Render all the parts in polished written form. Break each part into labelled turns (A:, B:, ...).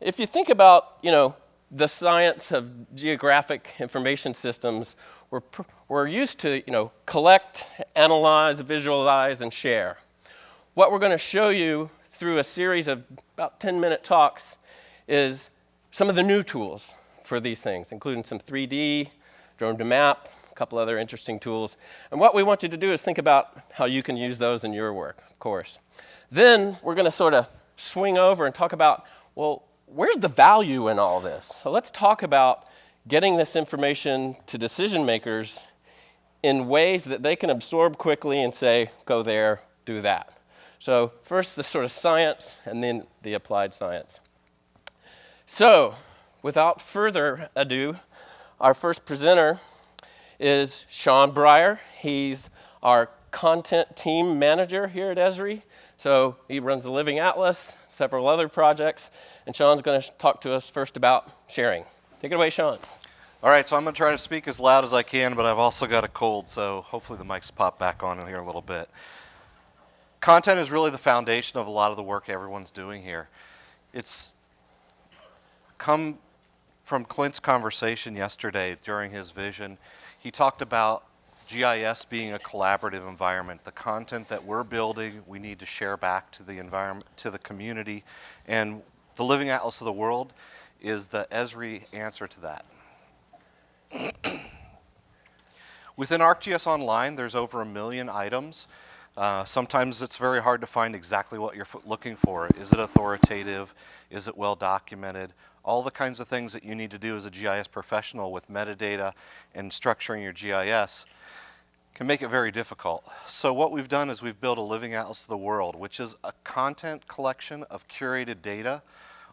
A: if you think about, the science of geographic information systems, we're used to, collect, analyze, visualize, and share. What we're going to show you through a series of about 10-minute talks is some of the new tools for these things, including some 3D, drone to map, a couple other interesting tools. And what we want you to do is think about how you can use those in your work, of course. Then we're going to sort of swing over and talk about, well, where's the value in all this? So let's talk about getting this information to decision makers in ways that they can absorb quickly and say, go there, do that. So first the sort of science and then the applied science. So without further ado, our first presenter is Sean Breyer. He's our content team manager here at Esri. So he runs the Living Atlas, several other projects, and Sean's going to talk to us first about sharing. Take it away, Sean.
B: All right, so I'm going to try to speak as loud as I can, but I've also got a cold, so hopefully the mics pop back on in here a little bit. Content is really the foundation of a lot of the work everyone's doing here. It's come from Clint's conversation yesterday during his vision. He talked about GIS being a collaborative environment. The content that we're building, we need to share back to the environment, to the community, and the Living Atlas of the World is the Esri answer to that. Within ArcGIS Online, there's over 1 million items. Sometimes it's very hard to find exactly what you're looking for. Is it authoritative? Is it well documented? All the kinds of things that you need to do as a GIS professional with metadata and structuring your GIS can make it very difficult. So what we've done is we've built a Living Atlas of the World, which is a content collection of curated data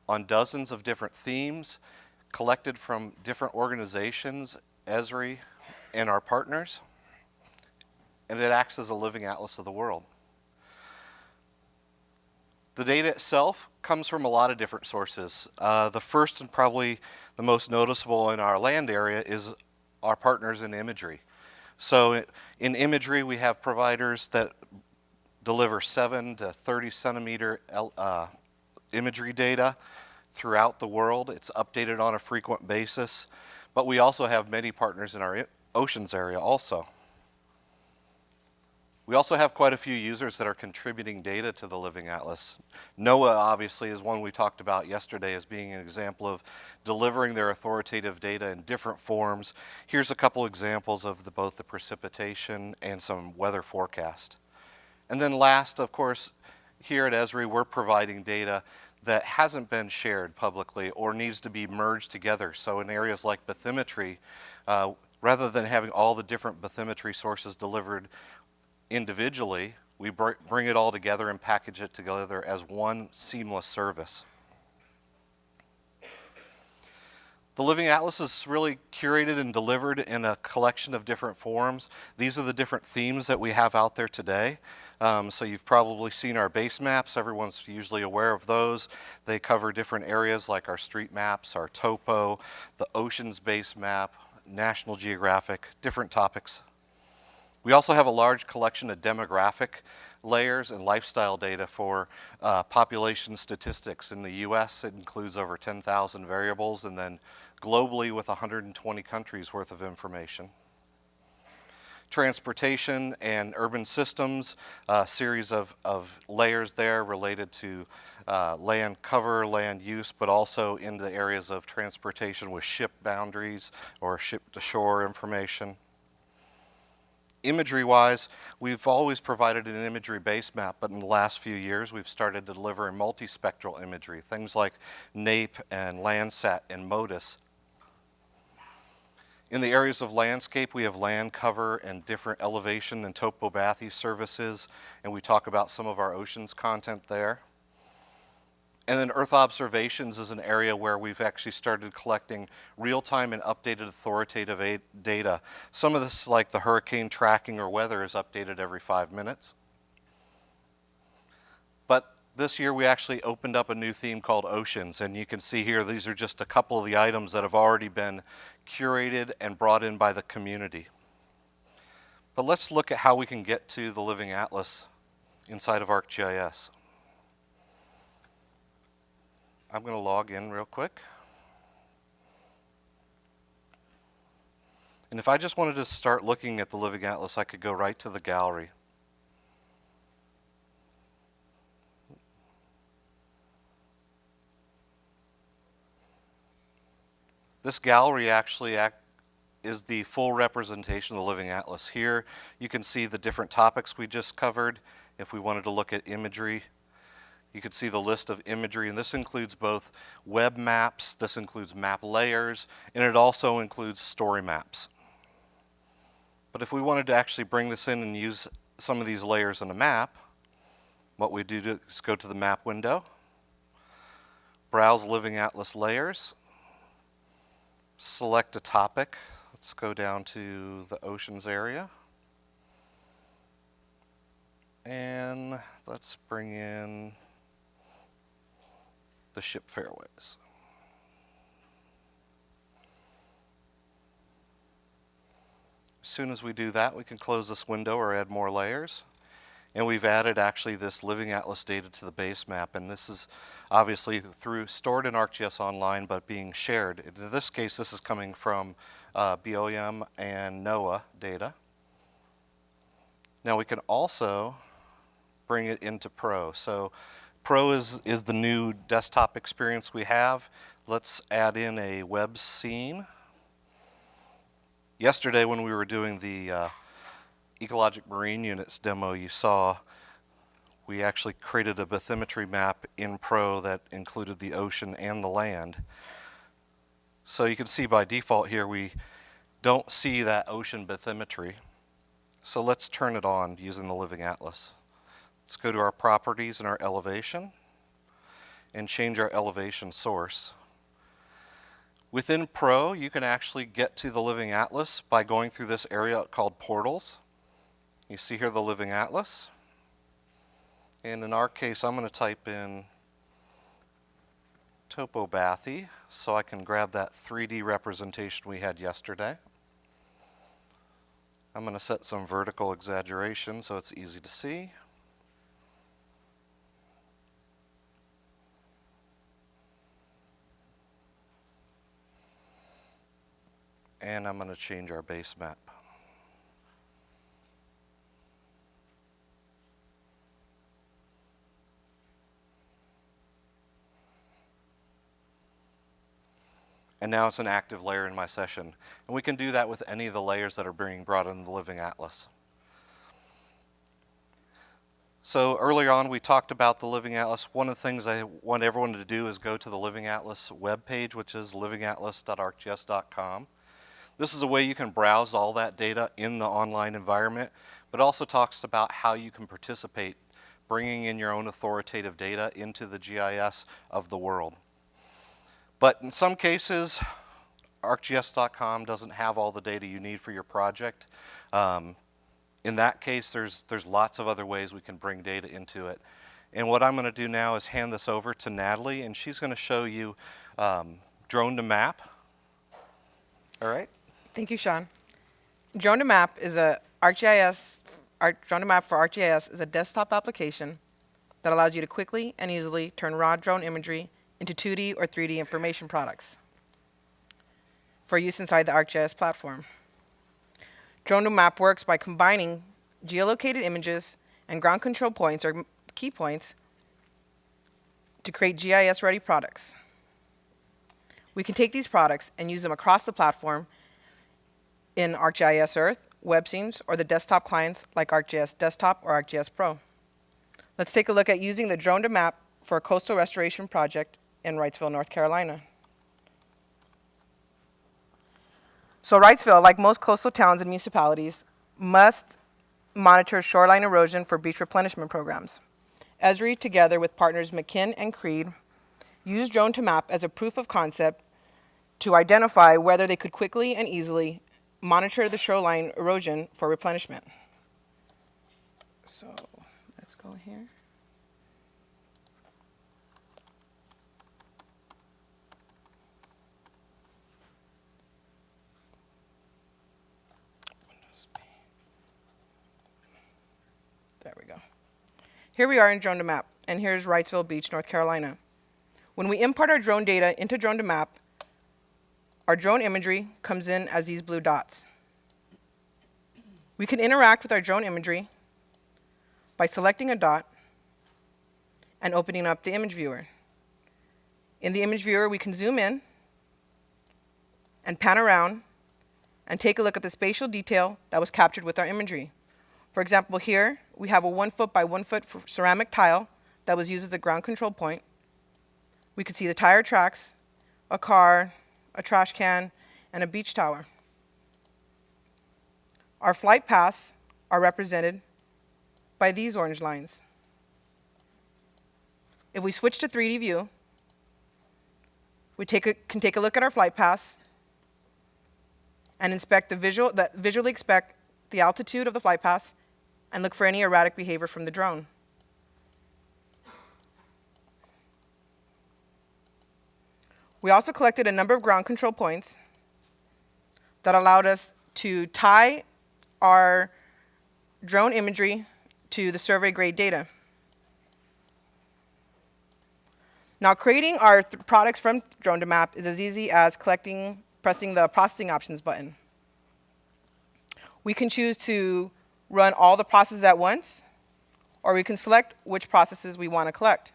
B: on dozens of different themes collected from different organizations, Esri, and our partners, and it acts as a Living Atlas of the World. The data itself comes from a lot of different sources. The first and probably the most noticeable in our land area is our partners in imagery. So in imagery, we have providers that deliver 7 to 30 centimeter imagery data throughout the world. It's updated on a frequent basis, but we also have many partners in our oceans area also. We also have quite a few users that are contributing data to the Living Atlas. NOAA obviously is one we talked about yesterday as being an example of delivering their authoritative data in different forms. Here's a couple examples of both the precipitation and some weather forecast. And then last, of course, here at Esri, we're providing data that hasn't been shared publicly or needs to be merged together. So in areas like bathymetry, rather than having all the different bathymetry sources delivered individually, we bring it all together and package it together as one seamless service. The Living Atlas is really curated and delivered in a collection of different forms. These are the different themes that we have out there today. So you've probably seen our base maps. Everyone's usually aware of those. They cover different areas like our street maps, our topo, the oceans base map, National Geographic, different topics. We also have a large collection of demographic layers and lifestyle data for population statistics. In the US, it includes over 10,000 variables, and then globally with 120 countries worth of information. Transportation and urban systems, a series of layers there related to land cover, land use, but also in the areas of transportation with ship boundaries or ship to shore information. Imagery-wise, we've always provided an imagery base map, but in the last few years we've started delivering multispectral imagery, things like NAPE and Landsat and MODIS. In the areas of landscape, we have land cover and different elevation and topography services, and we talk about some of our oceans content there. And then Earth observations is an area where we've actually started collecting real-time and updated authoritative data. Some of this, like the hurricane tracking or weather, is updated every 5 minutes. But this year we actually opened up a new theme called Oceans, and you can see here these are just a couple of the items that have already been curated and brought in by the community. But let's look at how we can get to the Living Atlas inside of ArcGIS. I'm going to log in real quick. And if I just wanted to start looking at the Living Atlas, I could go right to the gallery. This gallery actually is the full representation of the Living Atlas. Here you can see the different topics we just covered. If we wanted to look at imagery, you could see the list of imagery, and this includes both web maps, this includes map layers, and it also includes story maps. But if we wanted to actually bring this in and use some of these layers in a map, what we do is go to the map window, browse Living Atlas layers, select a topic. Let's go down to the oceans area. And let's bring in the ship fairways. As soon as we do that, we can close this window or add more layers. And we've added actually this Living Atlas data to the base map, and this is obviously stored in ArcGIS Online but being shared. In this case, this is coming from BOEM and NOAA data. Now we can also bring it into Pro. So Pro is the new desktop experience we have. Let's add in a web scene. Yesterday when we were doing the Ecologic Marine Units demo, you saw we actually created a bathymetry map in Pro that included the ocean and the land. So you can see by default here we don't see that ocean bathymetry. So let's turn it on using the Living Atlas. Let's go to our properties and our elevation and change our elevation source. Within Pro, you can actually get to the Living Atlas by going through this area called Portals. You see here the Living Atlas. And in our case, I'm going to type in topobathy so I can grab that 3D representation we had yesterday. I'm going to set some vertical exaggeration so it's easy to see. And I'm going to change our base map. And now it's an active layer in my session. And we can do that with any of the layers that are being brought in the Living Atlas. So earlier on we talked about the Living Atlas. One of the things I want everyone to do is go to the Living Atlas webpage, which is livingatlas.arcgis.com. This is a way you can browse all that data in the online environment, but also talks about how you can participate, bringing in your own authoritative data into the GIS of the world. But in some cases, ArcGIS.com doesn't have all the data you need for your project. In that case, there's lots of other ways we can bring data into it. And what I'm going to do now is hand this over to Natalie, and she's going to show you Drone to Map. All right?
C: Thank you, Sean. Drone to Map is Drone to Map for ArcGIS is a desktop application that allows you to quickly and easily turn raw drone imagery into 2D or 3D information products for use inside the ArcGIS platform. Drone to Map works by combining geolocated images and ground control points or key points to create GIS-ready products. We can take these products and use them across the platform in ArcGIS Earth, web scenes, or the desktop clients like ArcGIS Desktop or ArcGIS Pro. Let's take a look at using the Drone to Map for a coastal restoration project in Wrightsville, North Carolina. So Wrightsville, like most coastal towns and municipalities, must monitor shoreline erosion for beach replenishment programs. Esri, together with partners McKinn and Creed, used Drone to Map as a proof of concept to identify whether they could quickly and easily monitor the shoreline erosion for replenishment. So let's go here. There we go. Here we are in Drone to Map, and here's Wrightsville Beach, North Carolina. When we import our drone data into Drone to Map, our drone imagery comes in as these blue dots. We can interact with our drone imagery by selecting a dot and opening up the image viewer. In the image viewer, we can zoom in and pan around and take a look at the spatial detail that was captured with our imagery. For example, here we have a 1 foot by 1 foot ceramic tile that was used as a ground control point. We could see the tire tracks, a car, a trash can, and a beach tower. Our flight paths are represented by these orange lines. If we switch to 3D view, we can take a look at our flight paths and visually inspect the altitude of the flight paths and look for any erratic behavior from the drone. We also collected a number of ground control points that allowed us to tie our drone imagery to the survey grade data. Now, creating our products from Drone to Map is as easy as pressing the processing options button. We can choose to run all the processes at once, or we can select which processes we want to collect.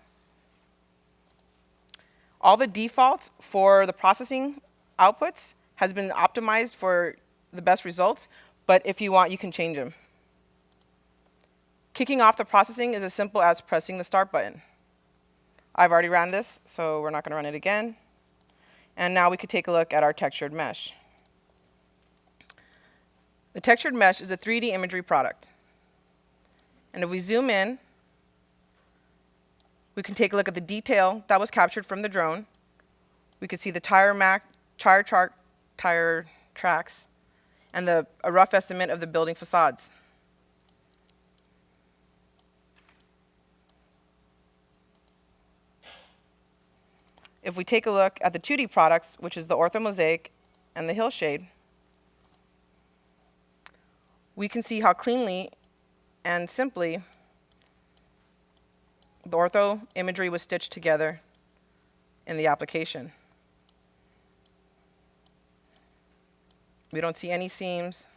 C: All the defaults for the processing outputs has been optimized for the best results, but if you want, you can change them. Kicking off the processing is as simple as pressing the start button. I've already ran this, so we're not going to run it again. And now we could take a look at our textured mesh. The textured mesh is a 3D imagery product. And if we zoom in, we can take a look at the detail that was captured from the drone. We could see the tire tracks and a rough estimate of the building facades. If we take a look at the 2D products, which is the orthomosaic and the hillshade, we can see how cleanly and simply the ortho imagery was stitched together in the application. We don't see any seams.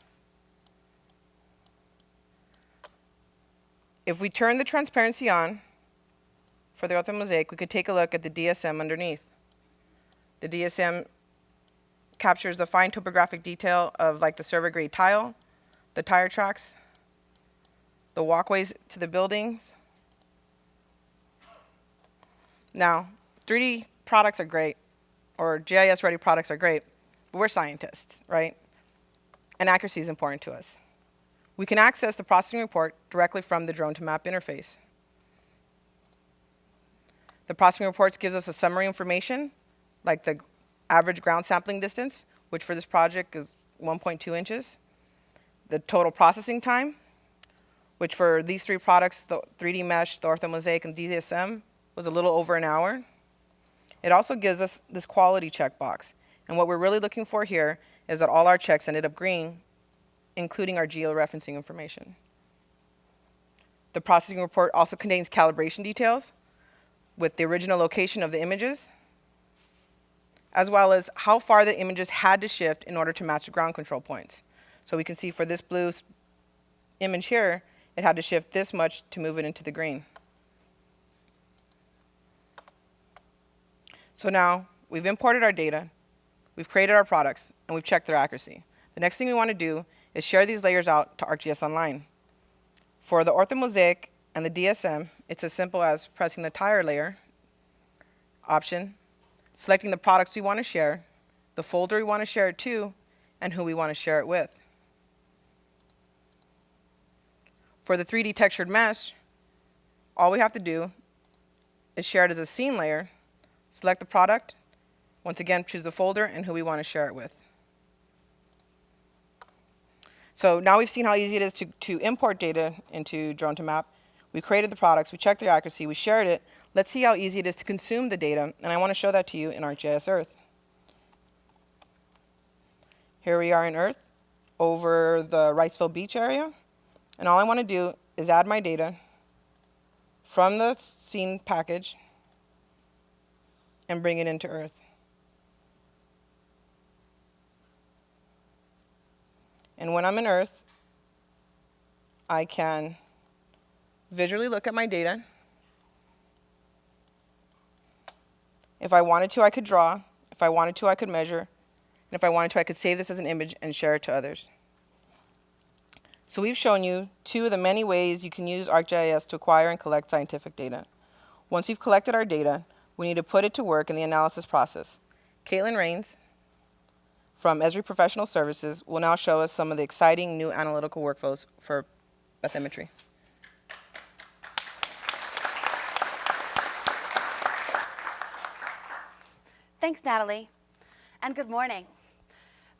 C: If we turn the transparency on for the orthomosaic, we could take a look at the DSM underneath. The DSM captures the fine topographic detail of like the survey grade tile, the tire tracks, the walkways to the buildings. Now, 3D products are great, or GIS-ready products are great, but we're scientists, right? And accuracy is important to us. We can access the processing report directly from the Drone to Map interface. The processing reports gives us a summary information, like the average ground sampling distance, which for this project is 1.2 inches. The total processing time, which for these three products, the 3D mesh, the orthomosaic, and DSM, was a little over an hour. It also gives us this quality checkbox. And what we're really looking for here is that all our checks ended up green, including our georeferencing information. The processing report also contains calibration details with the original location of the images, as well as how far the images had to shift in order to match the ground control points. So we can see for this blue image here, it had to shift this much to move it into the green. So now we've imported our data, we've created our products, and we've checked their accuracy. The next thing we want to do is share these layers out to ArcGIS Online. For the orthomosaic and the DSM, it's as simple as pressing the tire layer option, selecting the products we want to share, the folder we want to share it to, and who we want to share it with. For the 3D textured mesh, all we have to do is share it as a scene layer, select the product, once again choose the folder and who we want to share it with. So now we've seen how easy it is to import data into Drone to Map. We created the products, we checked their accuracy, we shared it. Let's see how easy it is to consume the data, and I want to show that to you in ArcGIS Earth. Here we are in Earth over the Wrightsville Beach area, and all I want to do is add my data from the scene package and bring it into Earth. And when I'm in Earth, I can visually look at my data. If I wanted to, I could draw. If I wanted to, I could measure. And if I wanted to, I could save this as an image and share it to others. So we've shown you 2 of the many ways you can use ArcGIS to acquire and collect scientific data. Once we've collected our data, we need to put it to work in the analysis process. Caitlin Rains from Esri Professional Services will now show us some of the exciting new analytical workflows for bathymetry.
D: Thanks, Natalie, and good morning.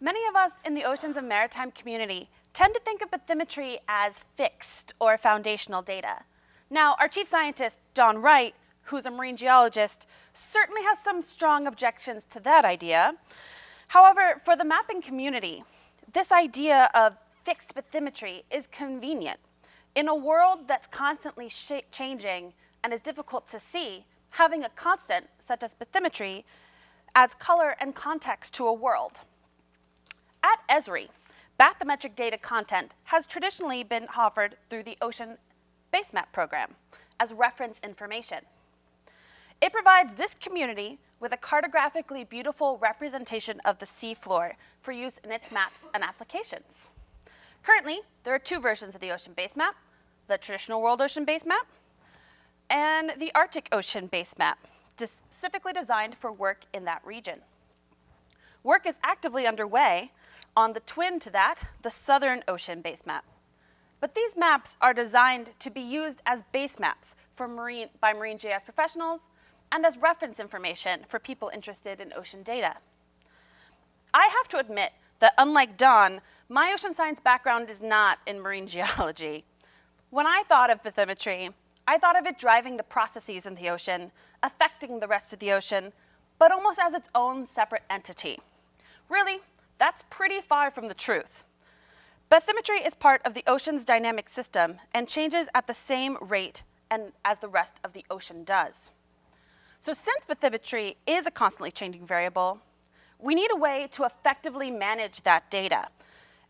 D: Many of us in the oceans and maritime community tend to think of bathymetry as fixed or foundational data. Now, our chief scientist, Don Wright, who's a marine geologist, certainly has some strong objections to that idea. However, for the mapping community, this idea of fixed bathymetry is convenient. In a world that's constantly changing and is difficult to see, having a constant, such as bathymetry, adds color and context to a world. At Esri, bathymetric data content has traditionally been offered through the Ocean Basemap program as reference information. It provides this community with a cartographically beautiful representation of the seafloor for use in its maps and applications. Currently, there are 2 versions of the Ocean Basemap, the traditional World Ocean Basemap and the Arctic Ocean Basemap, specifically designed for work in that region. Work is actively underway on the twin to that, the Southern Ocean Basemap. But these maps are designed to be used as base maps by marine GIS professionals and as reference information for people interested in ocean data. I have to admit that unlike Don, my ocean science background is not in marine geology. When I thought of bathymetry, I thought of it driving the processes in the ocean, affecting the rest of the ocean, but almost as its own separate entity. Really, that's pretty far from the truth. Bathymetry is part of the ocean's dynamic system and changes at the same rate as the rest of the ocean does. So since bathymetry is a constantly changing variable, we need a way to effectively manage that data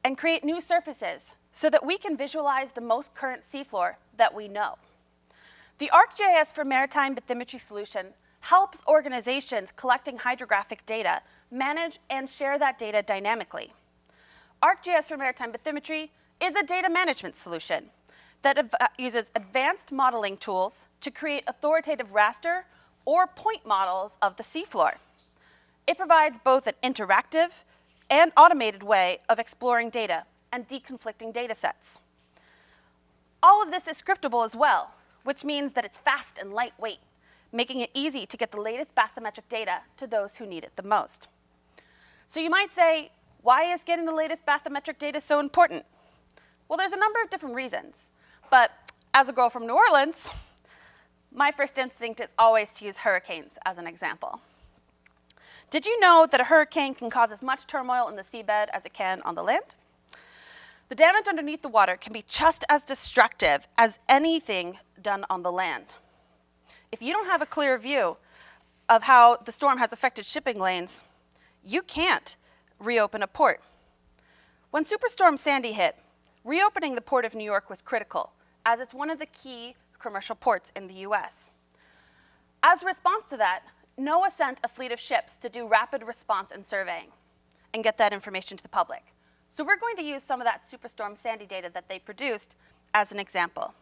D: and create new surfaces so that we can visualize the most current seafloor that we know. The ArcGIS for Maritime Bathymetry solution helps organizations collecting hydrographic data manage and share that data dynamically. ArcGIS for Maritime Bathymetry is a data management solution that uses advanced modeling tools to create authoritative raster or point models of the seafloor. It provides both an interactive and automated way of exploring data and deconflicting data sets. All of this is scriptable as well, which means that it's fast and lightweight, making it easy to get the latest bathymetric data to those who need it the most. So you might say, why is getting the latest bathymetric data so important? Well, there's a number of different reasons, but as a girl from New Orleans, my first instinct is always to use hurricanes as an example. Did you know that a hurricane can cause as much turmoil in the seabed as it can on the land? The damage underneath the water can be just as destructive as anything done on the land. If you don't have a clear view of how the storm has affected shipping lanes, you can't reopen a port. When Superstorm Sandy hit, reopening the Port of New York was critical, as it's one of the key commercial ports in the US. As a response to that, NOAA sent a fleet of ships to do rapid response and surveying and get that information to the public. So we're going to use some of that Superstorm Sandy data that they produced as an example.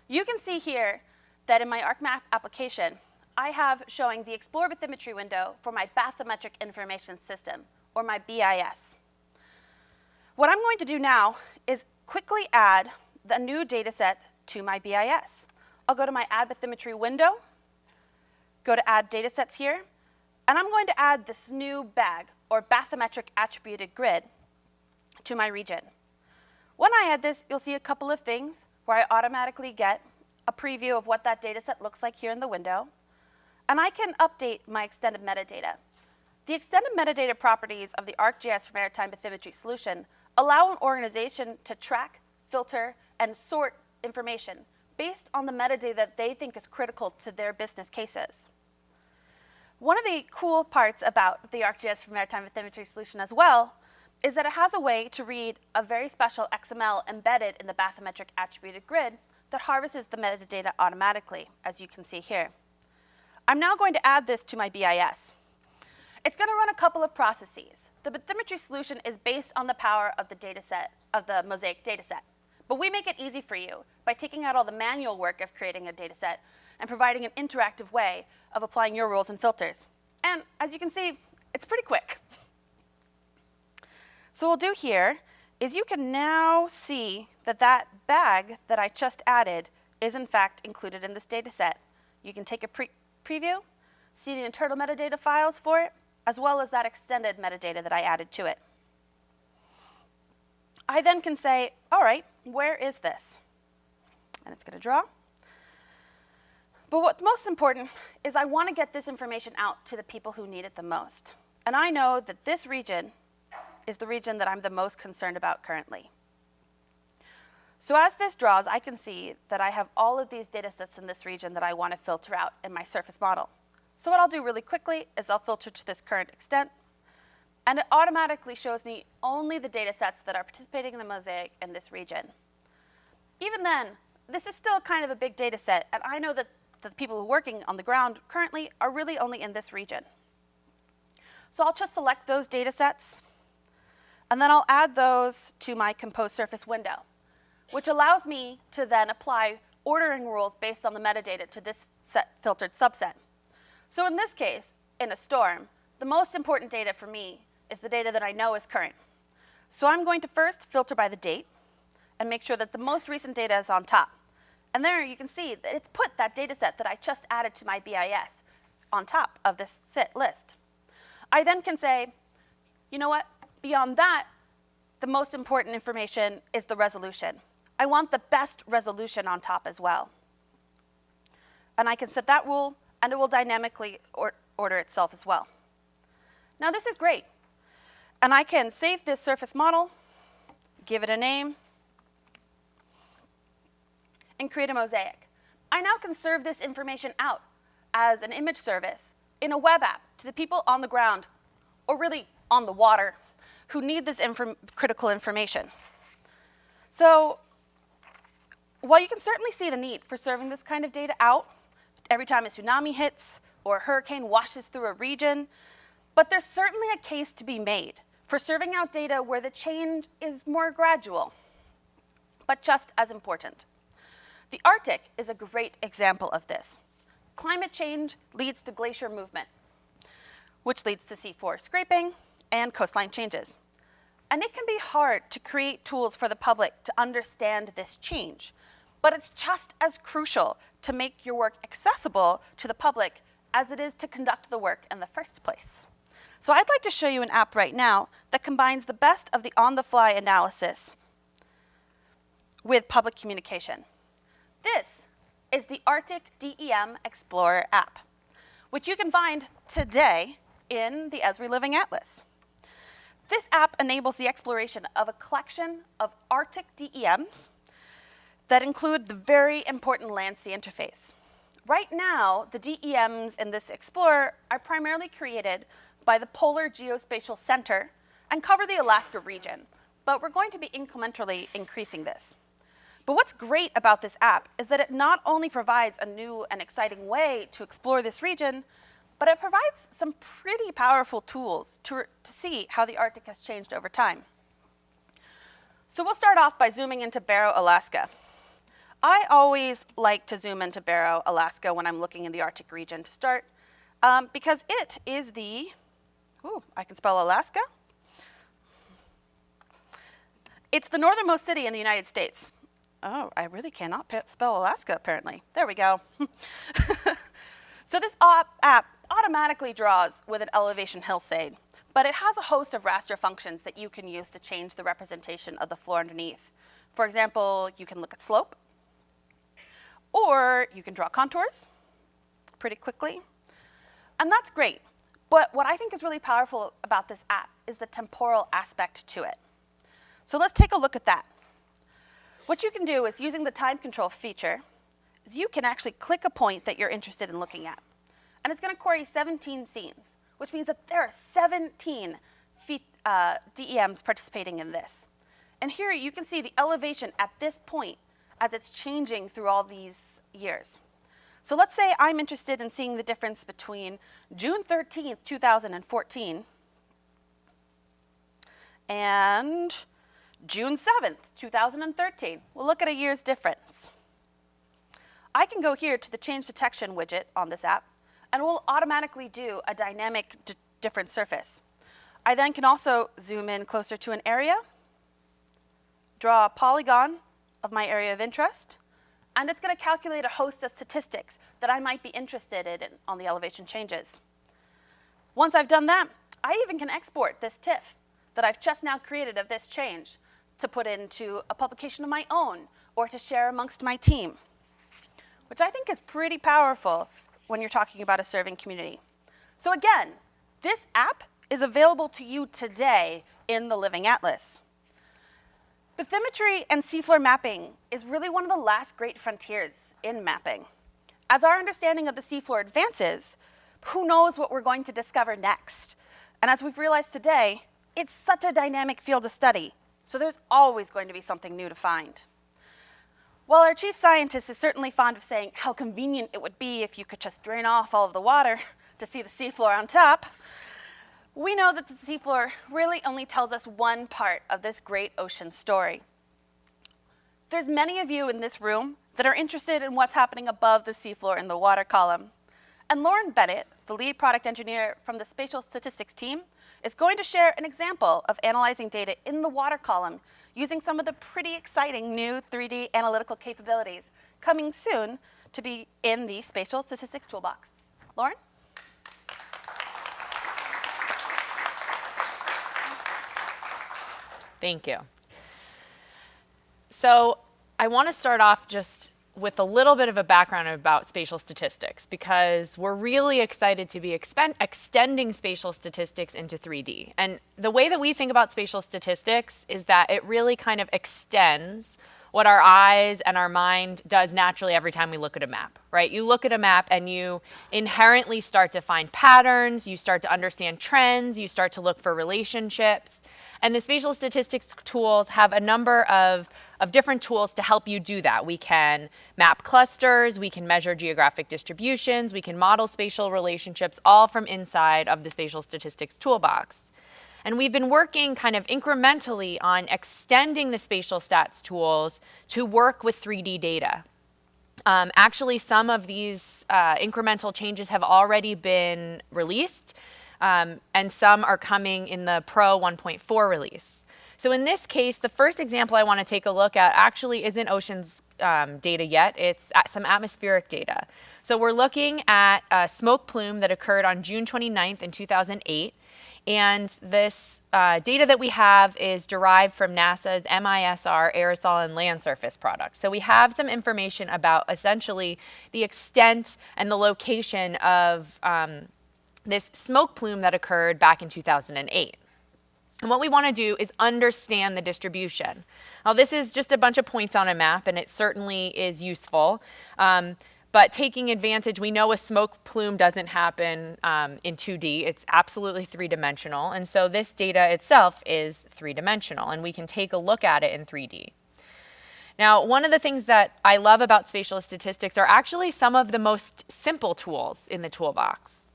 D: You can see here that in my ArcMap application, I have showing the Explore Bathymetry window for my Bathymetric Information System, or my BIS. What I'm going to do now is quickly add the new data set to my BIS. I'll go to my Add Bathymetry window, go to Add Datasets here, and I'm going to add this new bag, or Bathymetric Attributed Grid, to my region. When I add this, you'll see a couple of things where I automatically get a preview of what that data set looks like here in the window, and I can update my extended metadata. The extended metadata properties of the ArcGIS for Maritime Bathymetry solution allow an organization to track, filter, and sort information based on the metadata that they think is critical to their business cases. One of the cool parts about the ArcGIS for Maritime Bathymetry solution as well is that it has a way to read a very special XML embedded in the bathymetric attributed grid that harvests the metadata automatically, as you can see here. I'm now going to add this to my BIS. It's going to run a couple of processes. The bathymetry solution is based on the power of the dataset, of the Mosaic dataset. But we make it easy for you by taking out all the manual work of creating a dataset and providing an interactive way of applying your rules and filters. And as you can see, it's pretty quick. So what we'll do here is you can now see that that bag that I just added is in fact included in this dataset. You can take a preview, see the internal metadata files for it, as well as that extended metadata that I added to it. I then can say, all right, where is this? And it's going to draw. But what's most important is I want to get this information out to the people who need it the most. And I know that this region is the region that I'm the most concerned about currently. So as this draws, I can see that I have all of these data sets in this region that I want to filter out in my surface model. So what I'll do really quickly is I'll filter to this current extent, and it automatically shows me only the data sets that are participating in the mosaic in this region. Even then, this is still kind of a big data set, and I know that the people who are working on the ground currently are really only in this region. So I'll just select those data sets, and then I'll add those to my Compose Surface window, which allows me to then apply ordering rules based on the metadata to this filtered subset. So in this case, in a storm, the most important data for me is the data that I know is current. So I'm going to first filter by the date and make sure that the most recent data is on top. And there you can see that it's put that data set that I just added to my BIS on top of this list. I then can say, you know what? Beyond that, the most important information is the resolution. I want the best resolution on top as well. And I can set that rule, and it will dynamically order itself as well. Now this is great. And I can save this surface model, give it a name, and create a mosaic. I now can serve this information out as an image service in a web app to the people on the ground, or really on the water, who need this critical information. So while you can certainly see the need for serving this kind of data out every time a tsunami hits or a hurricane washes through a region, but there's certainly a case to be made for serving out data where the change is more gradual, but just as important. The Arctic is a great example of this. Climate change leads to glacier movement, which leads to seafloor scraping and coastline changes. And it can be hard to create tools for the public to understand this change, but it's just as crucial to make your work accessible to the public as it is to conduct the work in the first place. So I'd like to show you an app right now that combines the best of the on-the-fly analysis with public communication. This is the Arctic DEM Explorer app, which you can find today in the Esri Living Atlas. This app enables the exploration of a collection of Arctic DEMs that include the very important land-sea interface. Right now, the DEMs in this Explorer are primarily created by the Polar Geospatial Center and cover the Alaska region, but we're going to be incrementally increasing this. But what's great about this app is that it not only provides a new and exciting way to explore this region, but it provides some pretty powerful tools to see how the Arctic has changed over time. So we'll start off by zooming into Barrow, Alaska. I always like to zoom into Barrow, Alaska when I'm looking in the Arctic region to start, because it is the, I can spell Alaska. It's the northernmost city in the United States. Oh, I really cannot spell Alaska, apparently. There we go. So this app automatically draws with an elevation hillside, but it has a host of raster functions that you can use to change the representation of the floor underneath. For example, you can look at slope, or you can draw contours pretty quickly. And that's great. But what I think is really powerful about this app is the temporal aspect to it. So let's take a look at that. What you can do is, using the time control feature, is you can actually click a point that you're interested in looking at. and it's going to query 17 scenes, which means that there are 17 DEMs participating in this. And here you can see the elevation at this point as it's changing through all these years. So let's say I'm interested in seeing the difference between June 13th, 2014 and June 7th, 2013. We'll look at a year's difference. I can go here to the change detection widget on this app, and it will automatically do a dynamic different surface. I then can also zoom in closer to an area, draw a polygon of my area of interest, and it's going to calculate a host of statistics that I might be interested in on the elevation changes. Once I've done that, I even can export this TIFF that I've just now created of this change to put into a publication of my own or to share amongst my team, which I think is pretty powerful when you're talking about a serving community. So again, this app is available to you today in the Living Atlas. Bathymetry and seafloor mapping is really one of the last great frontiers in mapping. As our understanding of the seafloor advances, who knows what we're going to discover next? And as we've realized today, it's such a dynamic field of study, so there's always going to be something new to find. While our chief scientist is certainly fond of saying how convenient it would be if you could just drain off all of the water to see the seafloor on top, we know that the seafloor really only tells us one part of this great ocean story. There's many of you in this room that are interested in what's happening above the seafloor in the water column. And Lauren Bennett, the lead product engineer from the Spatial Statistics team, is going to share an example of analyzing data in the water column using some of the pretty exciting new 3D analytical capabilities coming soon to be in the Spatial Statistics Toolbox. Lauren?
E: Thank you. So I want to start off just with a little bit of a background about spatial statistics, because we're really excited to be extending spatial statistics into 3D. And the way that we think about spatial statistics is that it really kind of extends what our eyes and our mind does naturally every time we look at a map, right? You look at a map and you inherently start to find patterns, you start to understand trends, you start to look for relationships. And the spatial statistics tools have a number of different tools to help you do that. We can map clusters, we can measure geographic distributions, we can model spatial relationships, all from inside of the spatial statistics toolbox. And we've been working kind of incrementally on extending the spatial stats tools to work with 3D data. Actually, some of these incremental changes have already been released, and some are coming in the Pro 1.4 release. So in this case, the first example I want to take a look at actually isn't oceans data yet. It's some atmospheric data. So we're looking at a smoke plume that occurred on June 29th in 2008. And this data that we have is derived from NASA's MISR aerosol and land surface product. So we have some information about essentially the extent and the location of this smoke plume that occurred back in 2008. And what we want to do is understand the distribution. Now, this is just a bunch of points on a map, and it certainly is useful. But taking advantage, we know a smoke plume doesn't happen in 2D. It's absolutely three-dimensional. And so this data itself is three-dimensional, and we can take a look at it in 3D. Now, one of the things that I love about spatial statistics are actually some of the most simple tools in the toolbox.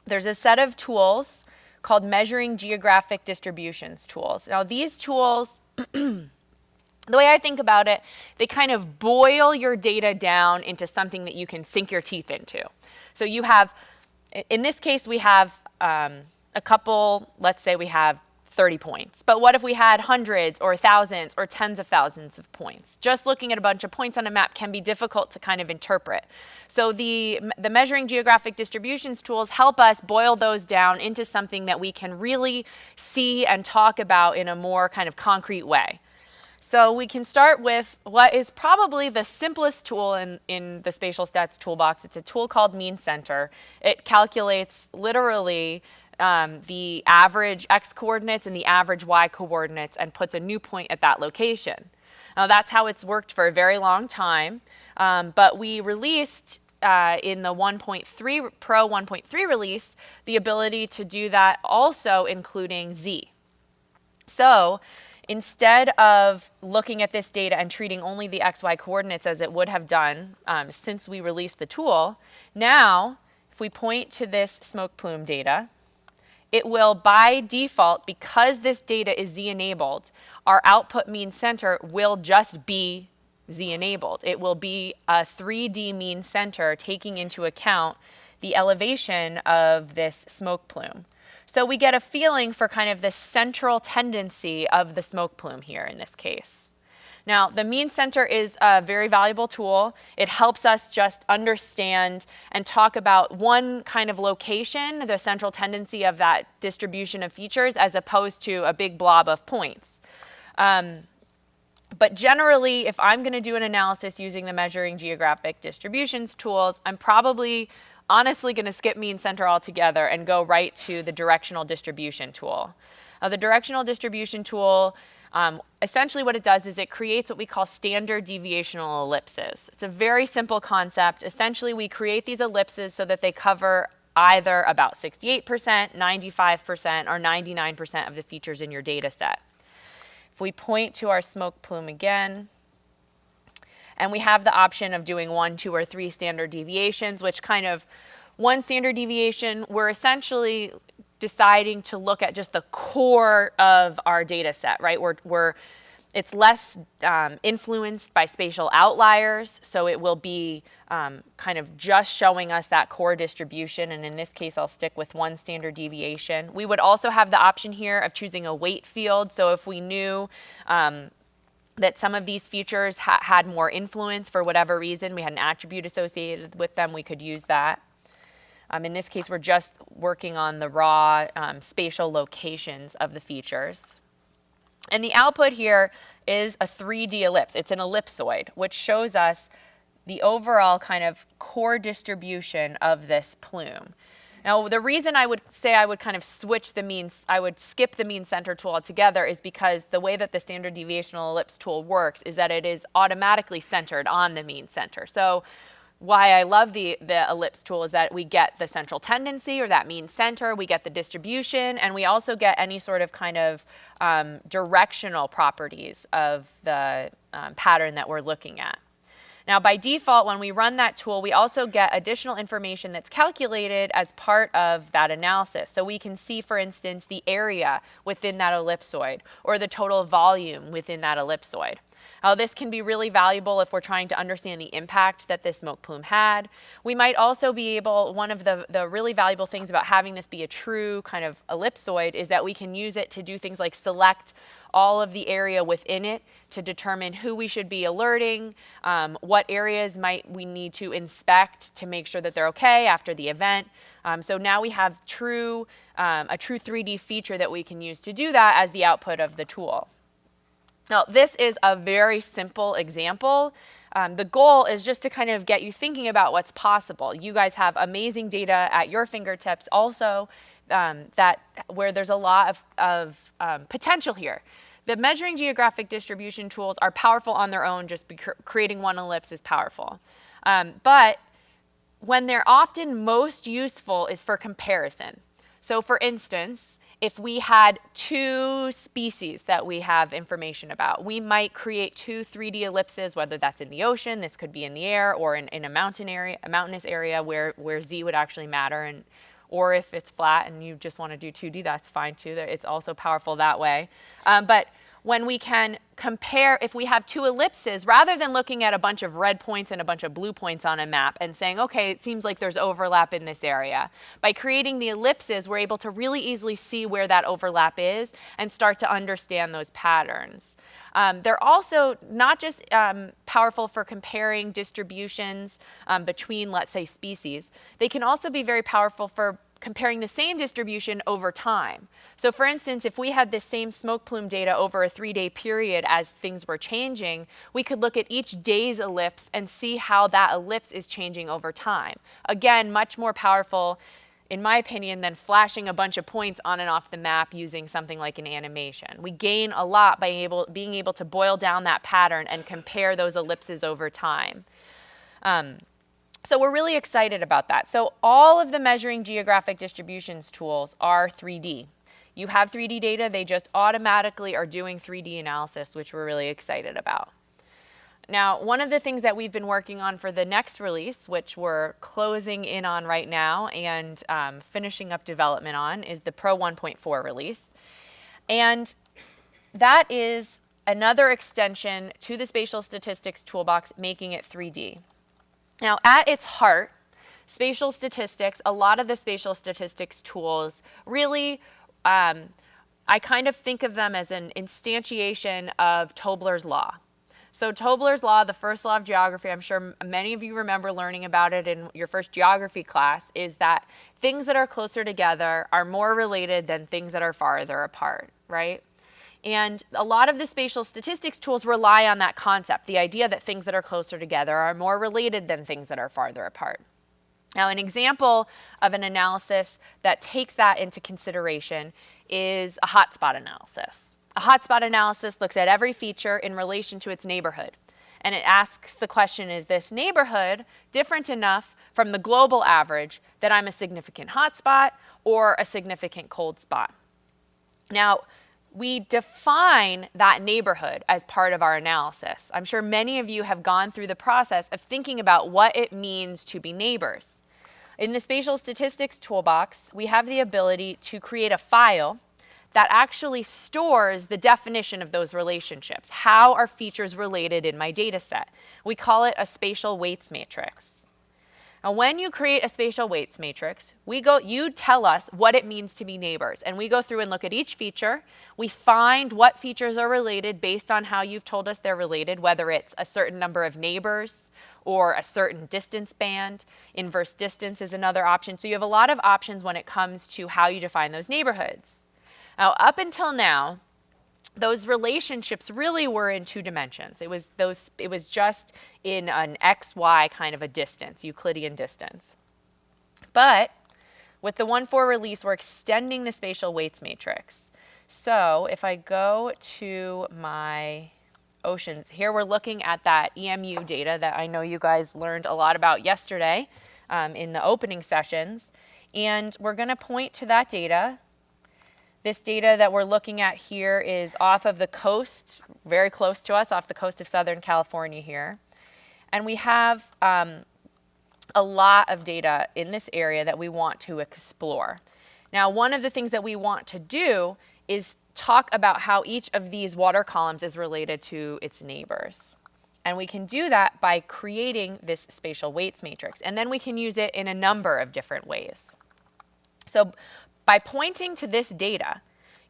E: There's a set of tools called Measuring Geographic Distributions tools. Now, these tools, the way I think about it, they kind of boil your data down into something that you can sink your teeth into. So you have, in this case, we have a couple, let's say we have 30 points. But what if we had hundreds or thousands or tens of thousands of points? Just looking at a bunch of points on a map can be difficult to kind of interpret. So the Measuring Geographic Distributions tools help us boil those down into something that we can really see and talk about in a more kind of concrete way. So we can start with what is probably the simplest tool in the Spatial Stats toolbox. It's a tool called Mean Center. It calculates literally the average x coordinates and the average y coordinates and puts a new point at that location. Now, that's how it's worked for a very long time, but we released in the 1.3 Pro 1.3 release the ability to do that also including Z. So instead of looking at this data and treating only the XY coordinates as it would have done since we released the tool, now if we point to this smoke plume data, it will by default, because this data is Z-enabled, our output mean center will just be Z-enabled. It will be a 3D mean center taking into account the elevation of this smoke plume. So we get a feeling for kind of the central tendency of the smoke plume here in this case. Now, the mean center is a very valuable tool. It helps us just understand and talk about one kind of location, the central tendency of that distribution of features, as opposed to a big blob of points. But generally, if I'm going to do an analysis using the measuring geographic distributions tools, I'm probably honestly going to skip mean center altogether and go right to the directional distribution tool. The directional distribution tool, essentially what it does is it creates what we call standard deviational ellipses. It's a very simple concept. Essentially, we create these ellipses so that they cover either about 68%, 95%, or 99% of the features in your data set. If we point to our smoke plume again, and we have the option of doing 1, 2, or 3 standard deviations, which kind of one standard deviation, we're essentially deciding to look at just the core of our data set, right? It's less influenced by spatial outliers, so it will be kind of just showing us that core distribution, and in this case, I'll stick with 1 standard deviation. We would also have the option here of choosing a weight field, so if we knew that some of these features had more influence for whatever reason, we had an attribute associated with them, we could use that. In this case, we're just working on the raw spatial locations of the features. And the output here is a 3D ellipse. It's an ellipsoid, which shows us the overall kind of core distribution of this plume. Now, the reason I would say I would kind of switch the means, I would skip the mean center tool altogether is because the way that the standard deviational ellipse tool works is that it is automatically centered on the mean center. So why I love the ellipse tool is that we get the central tendency or that mean center, we get the distribution, and we also get any sort of kind of directional properties of the pattern that we're looking at. Now, by default, when we run that tool, we also get additional information that's calculated as part of that analysis. So we can see, for instance, the area within that ellipsoid or the total volume within that ellipsoid. This can be really valuable if we're trying to understand the impact that this smoke plume had. We might also be able, one of the really valuable things about having this be a true kind of ellipsoid is that we can use it to do things like select all of the area within it to determine who we should be alerting, what areas might we need to inspect to make sure that they're okay after the event. So now we have a true 3D feature that we can use to do that as the output of the tool. Now, this is a very simple example. The goal is just to kind of get you thinking about what's possible. You guys have amazing data at your fingertips also where there's a lot of potential here. The measuring geographic distribution tools are powerful on their own, just creating one ellipse is powerful. But when they're often most useful is for comparison. So for instance, if we had 2 species that we have information about, we might create 2 3D ellipses, whether that's in the ocean, this could be in the air, or in a mountainous area where Z would actually matter, or if it's flat and you just want to do 2D, that's fine too. It's also powerful that way. But when we can compare, if we have 2 ellipses, rather than looking at a bunch of red points and a bunch of blue points on a map and saying, okay, it seems like there's overlap in this area. By creating the ellipses, we're able to really easily see where that overlap is and start to understand those patterns. They're also not just powerful for comparing distributions between, let's say, species. They can also be very powerful for comparing the same distribution over time. So for instance, if we had this same smoke plume data over a 3-day period as things were changing, we could look at each day's ellipse and see how that ellipse is changing over time. Again, much more powerful, in my opinion, than flashing a bunch of points on and off the map using something like an animation. We gain a lot by being able to boil down that pattern and compare those ellipses over time. So we're really excited about that. So all of the measuring geographic distributions tools are 3D. You have 3D data, they just automatically are doing 3D analysis, which we're really excited about. Now, one of the things that we've been working on for the next release, which we're closing in on right now and finishing up development on, is the Pro 1.4 release. And that is another extension to the Spatial Statistics toolbox, making it 3D. Now, at its heart, spatial statistics, a lot of the spatial statistics tools really, I kind of think of them as an instantiation of Tobler's law. So Tobler's law, the first law of geography, I'm sure many of you remember learning about it in your first geography class, is that things that are closer together are more related than things that are farther apart, right? And a lot of the spatial statistics tools rely on that concept, the idea that things that are closer together are more related than things that are farther apart. Now, an example of an analysis that takes that into consideration is a hotspot analysis. A hotspot analysis looks at every feature in relation to its neighborhood. And it asks the question, is this neighborhood different enough from the global average that I'm a significant hotspot or a significant cold spot? Now, we define that neighborhood as part of our analysis. I'm sure many of you have gone through the process of thinking about what it means to be neighbors. In the Spatial Statistics toolbox, we have the ability to create a file that actually stores the definition of those relationships. How are features related in my data set? We call it a spatial weights matrix. Now, when you create a spatial weights matrix, you tell us what it means to be neighbors, and we go through and look at each feature. We find what features are related based on how you've told us they're related, whether it's a certain number of neighbors or a certain distance band. Inverse distance is another option. So you have a lot of options when it comes to how you define those neighborhoods. Now, up until now, those relationships really were in two dimensions. It was just in an XY kind of a distance, Euclidean distance. But with the 1.4 release, we're extending the spatial weights matrix. So if I go to my oceans, here we're looking at that EMU data that I know you guys learned a lot about yesterday in the opening sessions. And we're going to point to that data. This data that we're looking at here is off of the coast, very close to us, off the coast of Southern California here. And we have a lot of data in this area that we want to explore. Now, one of the things that we want to do is talk about how each of these water columns is related to its neighbors. And we can do that by creating this spatial weights matrix. And then we can use it in a number of different ways. So by pointing to this data,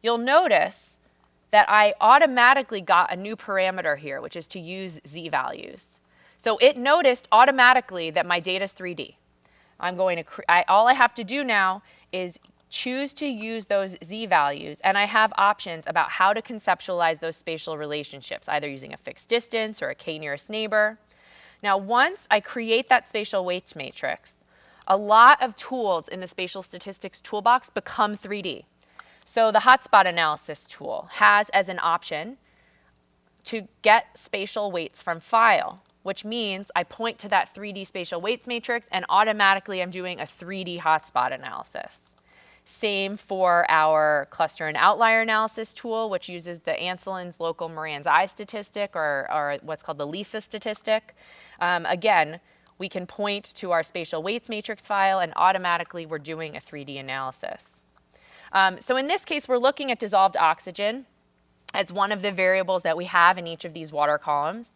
E: you'll notice that I automatically got a new parameter here, which is to use z-values. So it noticed automatically that my data is 3D. All I have to do now is choose to use those z-values, and I have options about how to conceptualize those spatial relationships, either using a fixed distance or a k-nearest neighbor. Now, once I create that spatial weights matrix, a lot of tools in the Spatial Statistics toolbox become 3D. So the hotspot analysis tool has as an option to get spatial weights from file, which means I point to that 3D spatial weights matrix and automatically I'm doing a 3D hotspot analysis. Same for our cluster and outlier analysis tool, which uses the Anselin's local Moran's eye statistic or what's called the LISA statistic. Again, we can point to our spatial weights matrix file and automatically we're doing a 3D analysis. So in this case, we're looking at dissolved oxygen as one of the variables that we have in each of these water columns.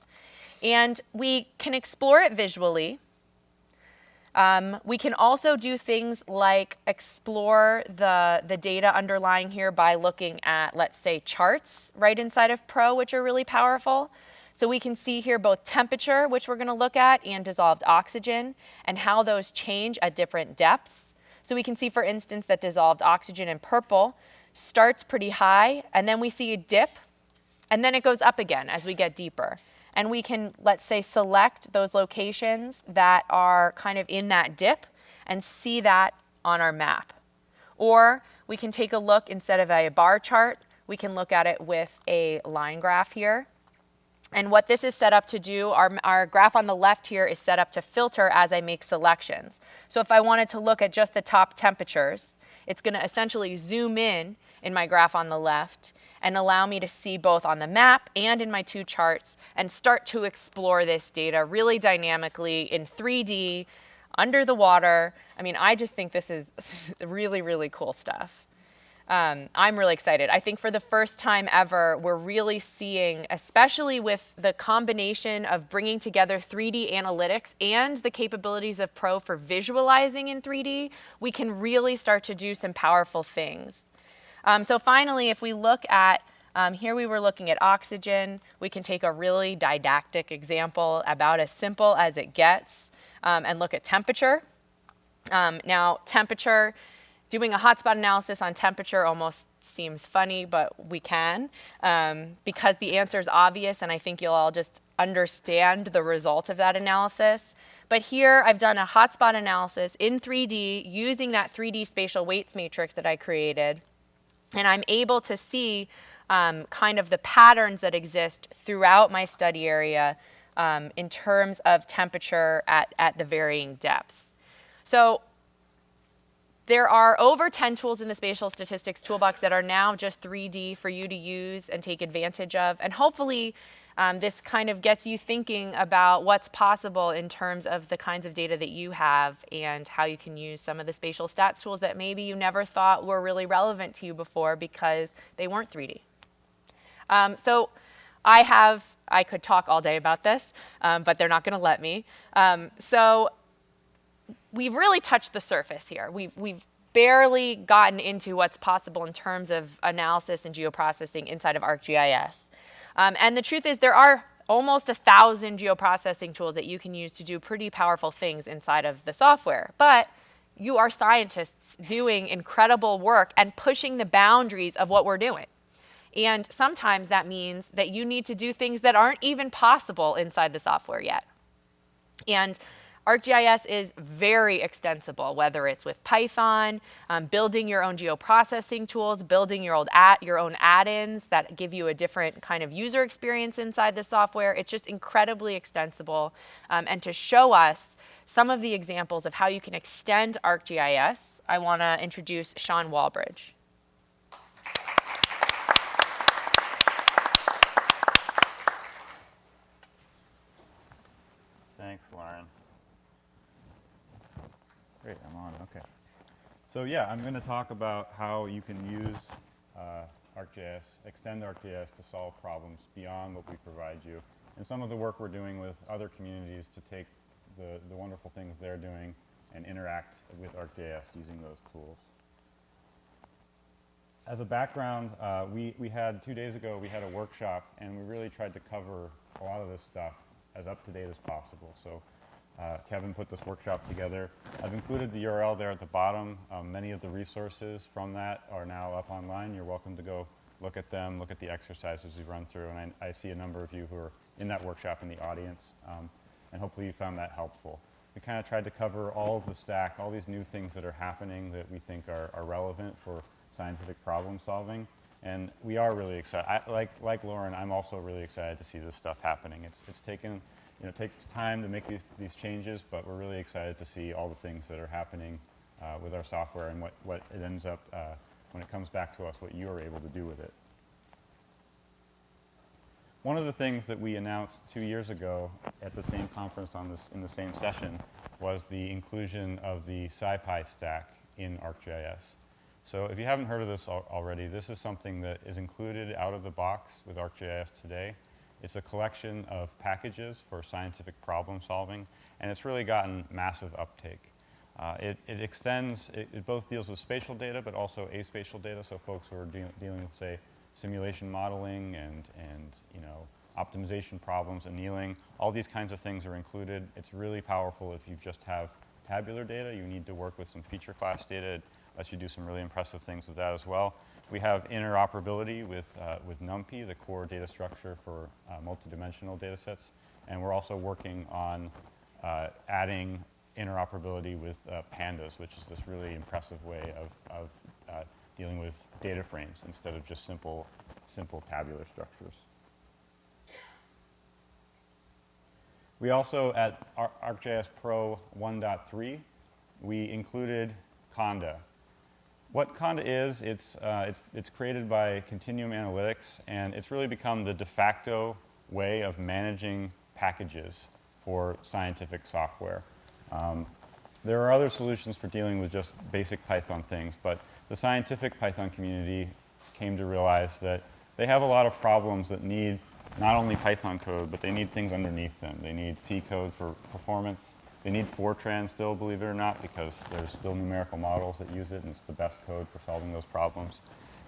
E: And we can explore it visually. We can also do things like explore the data underlying here by looking at, let's say, charts right inside of Pro, which are really powerful. So we can see here both temperature, which we're going to look at, and dissolved oxygen, and how those change at different depths. So we can see, for instance, that dissolved oxygen in purple starts pretty high, and then we see a dip, and then it goes up again as we get deeper. And we can, let's say, select those locations that are kind of in that dip and see that on our map. Or we can take a look, instead of a bar chart, we can look at it with a line graph here. And what this is set up to do, our graph on the left here is set up to filter as I make selections. So if I wanted to look at just the top temperatures, it's going to essentially zoom in my graph on the left and allow me to see both on the map and in my two charts and start to explore this data really dynamically in 3D, under the water. I mean, I just think this is really, really cool stuff. I'm really excited. I think for the first time ever, we're really seeing, especially with the combination of bringing together 3D analytics and the capabilities of Pro for visualizing in 3D, we can really start to do some powerful things. So finally, if we look at, here we were looking at oxygen. We can take a really didactic example, about as simple as it gets, and look at temperature. Now, temperature, doing a hotspot analysis on temperature almost seems funny, but we can, because the answer is obvious, and I think you'll all just understand the result of that analysis. But here I've done a hotspot analysis in 3D using that 3D spatial weights matrix that I created, and I'm able to see kind of the patterns that exist throughout my study area in terms of temperature at the varying depths. So there are over 10 tools in the Spatial Statistics toolbox that are now just 3D for you to use and take advantage of. And hopefully this kind of gets you thinking about what's possible in terms of the kinds of data that you have and how you can use some of the spatial stats tools that maybe you never thought were really relevant to you before because they weren't 3D. So I could talk all day about this, but they're not going to let me. So we've really touched the surface here. We've barely gotten into what's possible in terms of analysis and geoprocessing inside of ArcGIS. And the truth is there are almost 1,000 geoprocessing tools that you can use to do pretty powerful things inside of the software. But you are scientists doing incredible work and pushing the boundaries of what we're doing. And sometimes that means that you need to do things that aren't even possible inside the software yet. And ArcGIS is very extensible, whether it's with Python, building your own geoprocessing tools, building your own add-ins that give you a different kind of user experience inside the software. It's just incredibly extensible. And to show us some of the examples of how you can extend ArcGIS, I want to introduce Sean Walbridge.
F: Thanks, Lauren. Great, I'm on, okay. So yeah, I'm going to talk about how you can use ArcGIS, extend ArcGIS to solve problems beyond what we provide you, and some of the work we're doing with other communities to take the wonderful things they're doing and interact with ArcGIS using those tools. As a background, we had 2 days ago, we had a workshop, and we really tried to cover a lot of this stuff as up-to-date as possible. So Kevin put this workshop together. I've included the URL there at the bottom. Many of the resources from that are now up online. You're welcome to go look at them, look at the exercises we've run through, and I see a number of you who are in that workshop in the audience, and hopefully you found that helpful. We kind of tried to cover all of the stack, all these new things that are happening that we think are relevant for scientific problem solving, and we are really excited. Like Lauren, I'm also really excited to see this stuff happening. It's taken, it takes time to make these changes, but we're really excited to see all the things that are happening with our software and what it ends up, when it comes back to us, what you are able to do with it. One of the things that we announced 2 years ago at the same conference in the same session was the inclusion of the SciPy stack in ArcGIS. So if you haven't heard of this already, this is something that is included out of the box with ArcGIS today. It's a collection of packages for scientific problem solving, and it's really gotten massive uptake. It extends, it both deals with spatial data, but also aspatial data, so folks who are dealing with, say, simulation modeling and optimization problems, annealing, all these kinds of things are included. It's really powerful if you just have tabular data. You need to work with some feature class data. It lets you do some really impressive things with that as well. We have interoperability with NumPy, the core data structure for multidimensional data sets, and we're also working on adding interoperability with pandas, which is this really impressive way of dealing with data frames instead of just simple tabular structures. We also, at ArcGIS Pro 1.3, we included Conda. What Conda is, it's created by Continuum Analytics, and it's really become the de facto way of managing packages for scientific software. There are other solutions for dealing with just basic Python things, but the scientific Python community came to realize that they have a lot of problems that need not only Python code, but they need things underneath them. They need C code for performance. They need Fortran still, believe it or not, because there's still numerical models that use it, and it's the best code for solving those problems.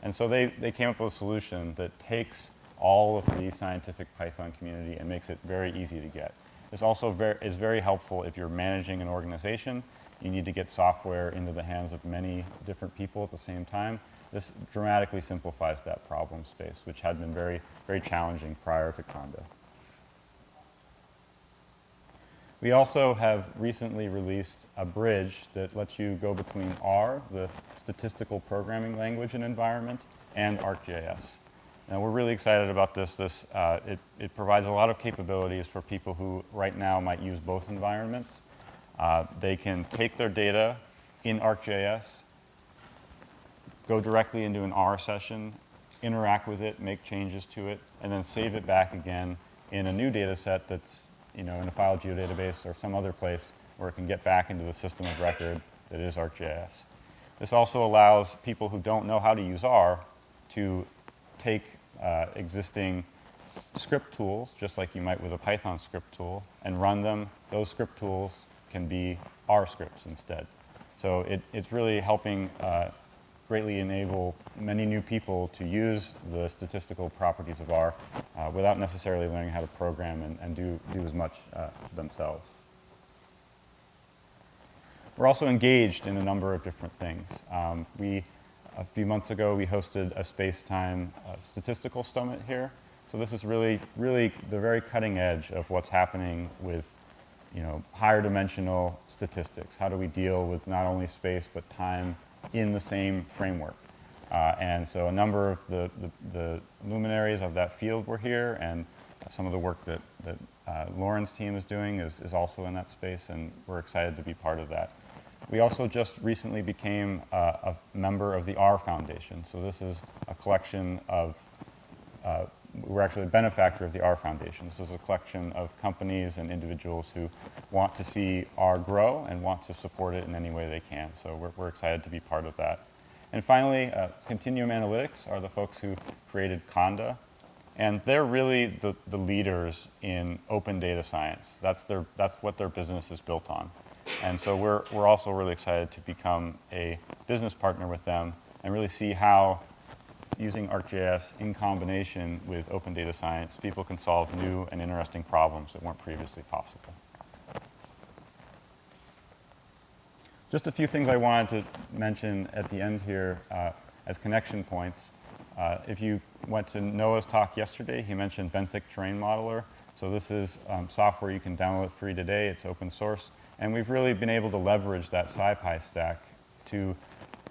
F: And so they came up with a solution that takes all of the scientific Python community and makes it very easy to get. This also is very helpful if you're managing an organization. You need to get software into the hands of many different people at the same time. This dramatically simplifies that problem space, which had been very, very challenging prior to Conda. We also have recently released a bridge that lets you go between R, the statistical programming language and environment, and ArcGIS. Now, we're really excited about this. It provides a lot of capabilities for people who right now might use both environments. They can take their data in ArcGIS, go directly into an R session, interact with it, make changes to it, and then save it back again in a new data set that's in a file geodatabase or some other place where it can get back into the system of record that is ArcGIS. This also allows people who don't know how to use R to take existing script tools, just like you might with a Python script tool, and run them. Those script tools can be R scripts instead. So it's really helping greatly enable many new people to use the statistical properties of R without necessarily learning how to program and do as much themselves. We're also engaged in a number of different things. A few months ago, we hosted a space-time statistical summit here. So this is really the very cutting edge of what's happening with higher dimensional statistics. How do we deal with not only space but time in the same framework? And so a number of the luminaries of that field were here, and some of the work that Lauren's team is doing is also in that space, and we're excited to be part of that. We also just recently became a member of the R Foundation. So this is a collection of, we're actually a benefactor of the R Foundation. This is a collection of companies and individuals who want to see R grow and want to support it in any way they can. So we're excited to be part of that. And finally, Continuum Analytics are the folks who created Conda. And they're really the leaders in open data science. That's what their business is built on. And so we're also really excited to become a business partner with them and really see how, using ArcGIS in combination with open data science, people can solve new and interesting problems that weren't previously possible. Just a few things I wanted to mention at the end here as connection points. If you went to Noah's talk yesterday, he mentioned benthic terrain modeler. So this is software you can download free today. It's open source. And we've really been able to leverage that SciPy stack to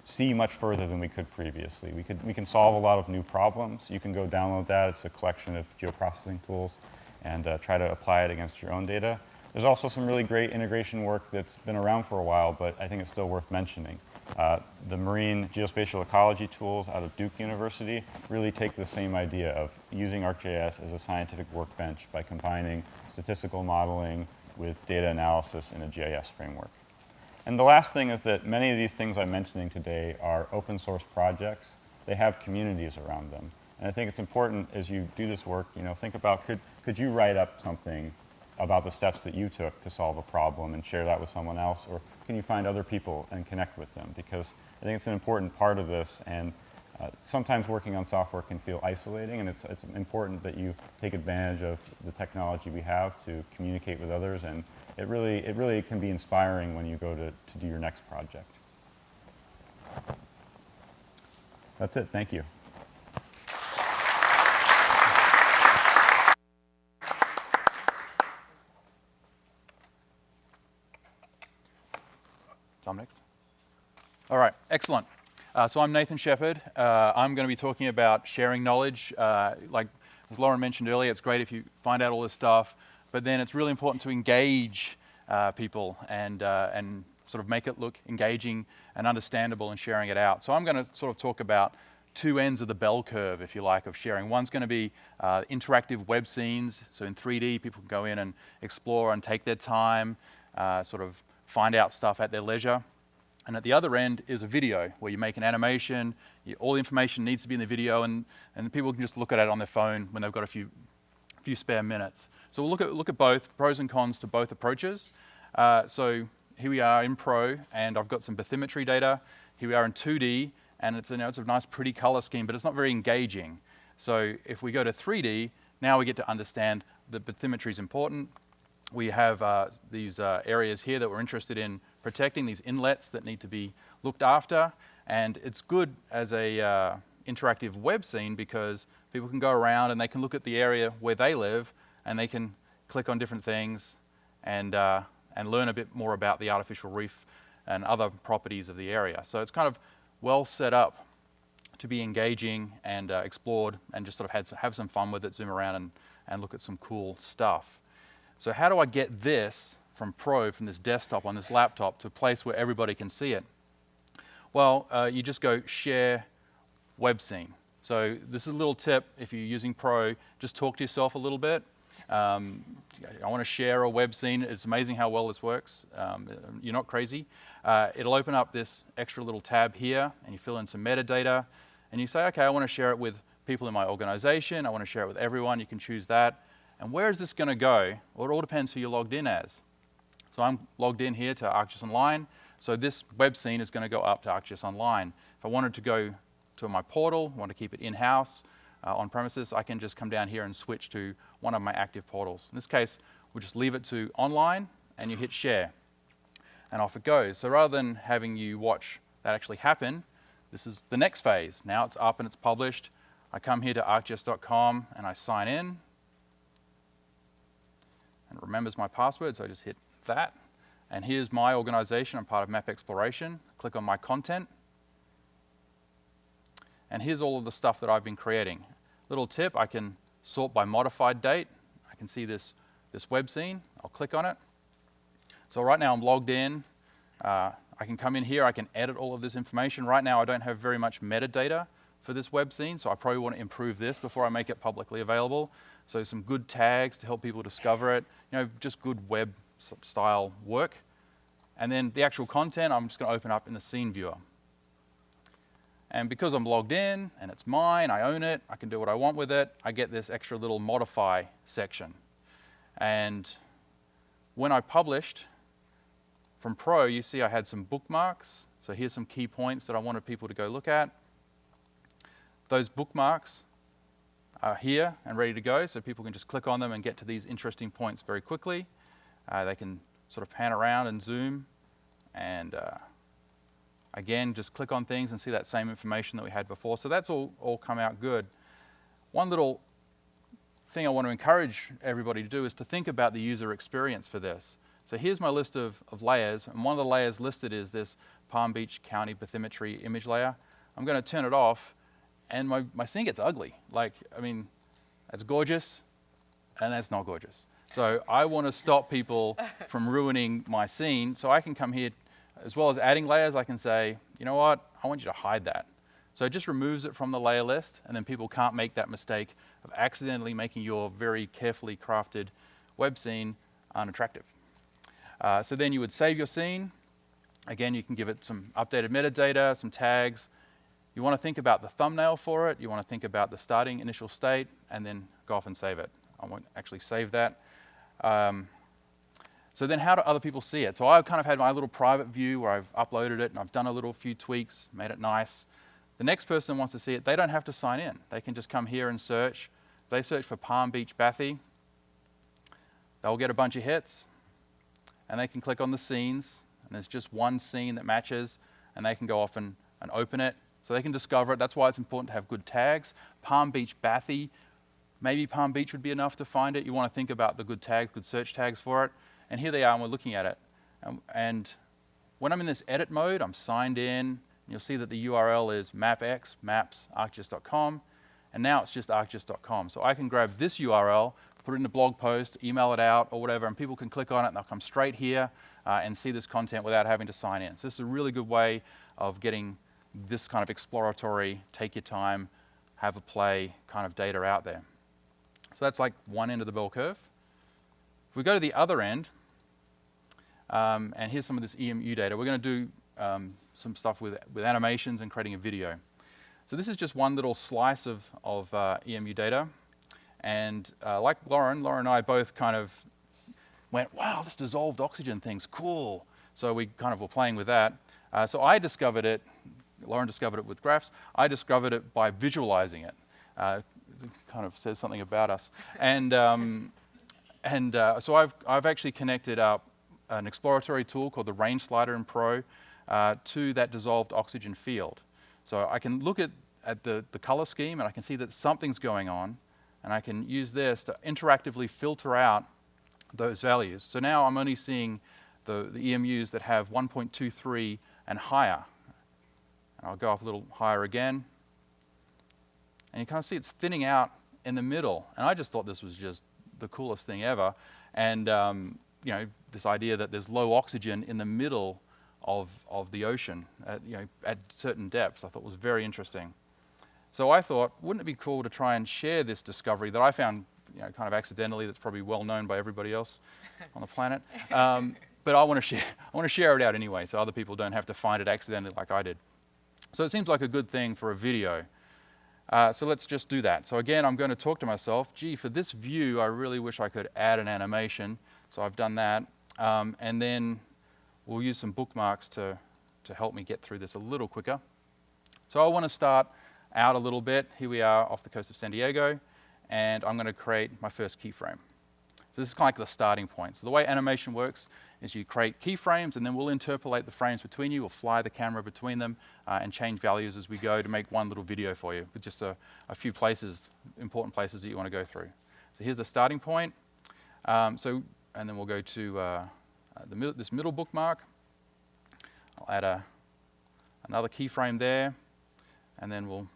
F: see much further than we could previously. We can solve a lot of new problems. You can go download that. It's a collection of geoprocessing tools, and try to apply it against your own data. There's also some really great integration work that's been around for a while, but I think it's still worth mentioning. The marine geospatial ecology tools out of Duke University really take the same idea of using ArcGIS as a scientific workbench by combining statistical modeling with data analysis in a GIS framework. And the last thing is that many of these things I'm mentioning today are open source projects. They have communities around them. And I think it's important as you do this work, think about could you write up something about the steps that you took to solve a problem and share that with someone else, or can you find other people and connect with them? Because I think it's an important part of this, and sometimes working on software can feel isolating, and it's important that you take advantage of the technology we have to communicate with others, and it really can be inspiring when you go to do your next project. That's it. Thank you.
G: I'm next. All right, excellent. So I'm Nathan Shepherd. I'm going to be talking about sharing knowledge. Like as Lauren mentioned earlier, it's great if you find out all this stuff, but then it's really important to engage people and sort of make it look engaging and understandable and sharing it out. So I'm going to sort of talk about two ends of the bell curve, if you like, of sharing. One's going to be interactive web scenes. So in 3D, people can go in and explore and take their time, sort of find out stuff at their leisure. And at the other end is a video where you make an animation. All the information needs to be in the video, and people can just look at it on their phone when they've got a few spare minutes. So we'll look at both, pros and cons to both approaches. So here we are in Pro, and I've got some bathymetry data. Here we are in 2D, and it's a nice, pretty color scheme, but it's not very engaging. So if we go to 3D, now we get to understand that bathymetry is important. We have these areas here that we're interested in protecting, these inlets that need to be looked after, and it's good as a interactive web scene because people can go around and they can look at the area where they live, and they can click on different things and learn a bit more about the artificial reef and other properties of the area. So it's kind of well set up to be engaging and explored, and just sort of have some fun with it, zoom around and look at some cool stuff. So how do I get this from Pro, from this desktop on this laptop, to a place where everybody can see it? Well, you just go Share Web Scene. So this is a little tip. If you're using Pro, just talk to yourself a little bit. I want to share a web scene. It's amazing how well this works. You're not crazy. It'll open up this extra little tab here, and you fill in some metadata, and you say, okay, I want to share it with people in my organization. I want to share it with everyone. You can choose that. And where is this going to go? Well, it all depends who you're logged in as. So I'm logged in here to ArcGIS Online. So this web scene is going to go up to ArcGIS Online. If I wanted to go to my portal, want to keep it in-house, on premises, I can just come down here and switch to one of my active portals. In this case, we'll just leave it to online, and you hit share, and off it goes. So rather than having you watch that actually happen, this is the next phase. Now it's up and it's published. I come here to arcgis.com and I sign in, and it remembers my password, so I just hit that. And here's my organization. I'm part of Map Exploration. Click on my content. And here's all of the stuff that I've been creating. Little tip, I can sort by modified date. I can see this web scene. I'll click on it. So right now I'm logged in. I can come in here. I can edit all of this information. Right now I don't have very much metadata for this web scene, so I probably want to improve this before I make it publicly available. So some good tags to help people discover it. Just good web style work. And then the actual content, I'm just going to open up in the scene viewer. And because I'm logged in and it's mine, I own it, I can do what I want with it, I get this extra little modify section. And when I published from Pro, you see I had some bookmarks. So here's some key points that I wanted people to go look at. Those bookmarks are here and ready to go, so people can just click on them and get to these interesting points very quickly. They can sort of pan around and zoom, and again, just click on things and see that same information that we had before. So that's all come out good. One little thing I want to encourage everybody to do is to think about the user experience for this. So here's my list of layers, and one of the layers listed is this Palm Beach County bathymetry image layer. I'm going to turn it off, and my scene gets ugly. That's gorgeous, and that's not gorgeous. So I want to stop people from ruining my scene, so I can come here. As well as adding layers, I can say, you know what, I want you to hide that. So it just removes it from the layer list, and then people can't make that mistake of accidentally making your very carefully crafted web scene unattractive. So then you would save your scene. Again, you can give it some updated metadata, some tags. You want to think about the thumbnail for it. You want to think about the starting initial state, and then go off and save it. I won't actually save that. So then how do other people see it? So I've kind of had my little private view where I've uploaded it and I've done a few tweaks, made it nice. The next person wants to see it, they don't have to sign in. They can just come here and search. They search for Palm Beach Bathy. They'll get a bunch of hits, and they can click on the scenes, and there's just one scene that matches, and they can go off and open it. So they can discover it. That's why it's important to have good tags. Palm Beach Bathy, maybe Palm Beach would be enough to find it. You want to think about the good tags, good search tags for it. And here they are, and we're looking at it. And when I'm in this edit mode, I'm signed in. And you'll see that the URL is mapx, maps, arcgis.com. And now it's just arcgis.com. So I can grab this URL, put it in a blog post, email it out or whatever, and people can click on it and they'll come straight here and see this content without having to sign in. So this is a really good way of getting this kind of exploratory, take your time, have a play kind of data out there. So that's like one end of the bell curve. If we go to the other end, and here's some of this EMU data, we're going to do some stuff with animations and creating a video. So this is just one little slice of EMU data. And like Lauren and I both kind of went, wow, this dissolved oxygen thing's cool. So we kind of were playing with that. So I discovered it, Lauren discovered it with graphs. I discovered it by visualizing it. It kind of says something about us. And so I've actually connected up an exploratory tool called the range slider in Pro to that dissolved oxygen field. So I can look at the color scheme and I can see that something's going on, and I can use this to interactively filter out those values. So now I'm only seeing the EMUs that have 1.23 and higher. And I'll go up a little higher again. And you kind of see it's thinning out in the middle. And I just thought this was just the coolest thing ever. And you know, this idea that there's low oxygen in the middle of the ocean at certain depths, I thought was very interesting. So I thought, wouldn't it be cool to try and share this discovery that I found kind of accidentally, that's probably well known by everybody else on the planet. But I want to share it out anyway, so other people don't have to find it accidentally like I did. So it seems like a good thing for a video. So let's just do that. So again, I'm going to talk to myself, gee, for this view, I really wish I could add an animation. So I've done that. And then we'll use some bookmarks to help me get through this a little quicker. So I want to start out a little bit. Here we are off the coast of San Diego, and I'm going to create my first keyframe. So this is kind of like the starting point. So the way animation works is you create keyframes, and then we'll interpolate the frames between you. We'll fly the camera between them and change values as we go to make one little video for you with just a few places, important places that you want to go through. So here's the starting point. And then we'll go to this middle bookmark. I'll add another keyframe there, and then we'll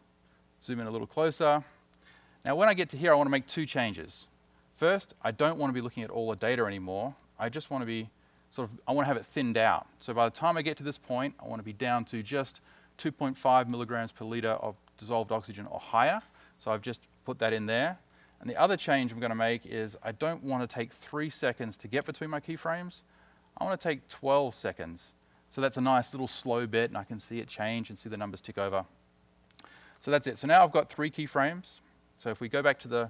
G: zoom in a little closer. Now when I get to here, I want to make two changes. First, I don't want to be looking at all the data anymore. I just want to be I want to have it thinned out. So by the time I get to this point, I want to be down to just 2.5 milligrams per liter of dissolved oxygen or higher. So I've just put that in there. And the other change I'm going to make is I don't want to take 3 seconds to get between my keyframes. I want to take 12 seconds. So that's a nice little slow bit, and I can see it change and see the numbers tick over. So that's it. So now I've got 3 keyframes. So if we go back to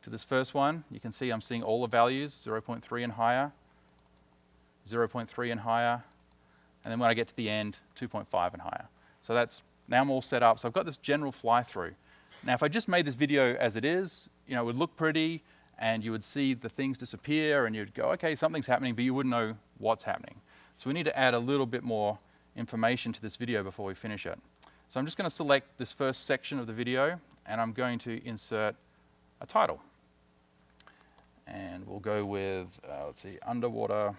G: this first one, you can see I'm seeing all the values, 0.3 and higher, 0.3 and higher, and then when I get to the end, 2.5 and higher. So now I'm all set up. So I've got this general fly through. Now if I just made this video as it is, it would look pretty, and you would see the things disappear, and you'd go, okay, something's happening, but you wouldn't know what's happening. So we need to add a little bit more information to this video before we finish it. So I'm just going to select this first section of the video, and I'm going to insert a title. And we'll go with, let's see, underwater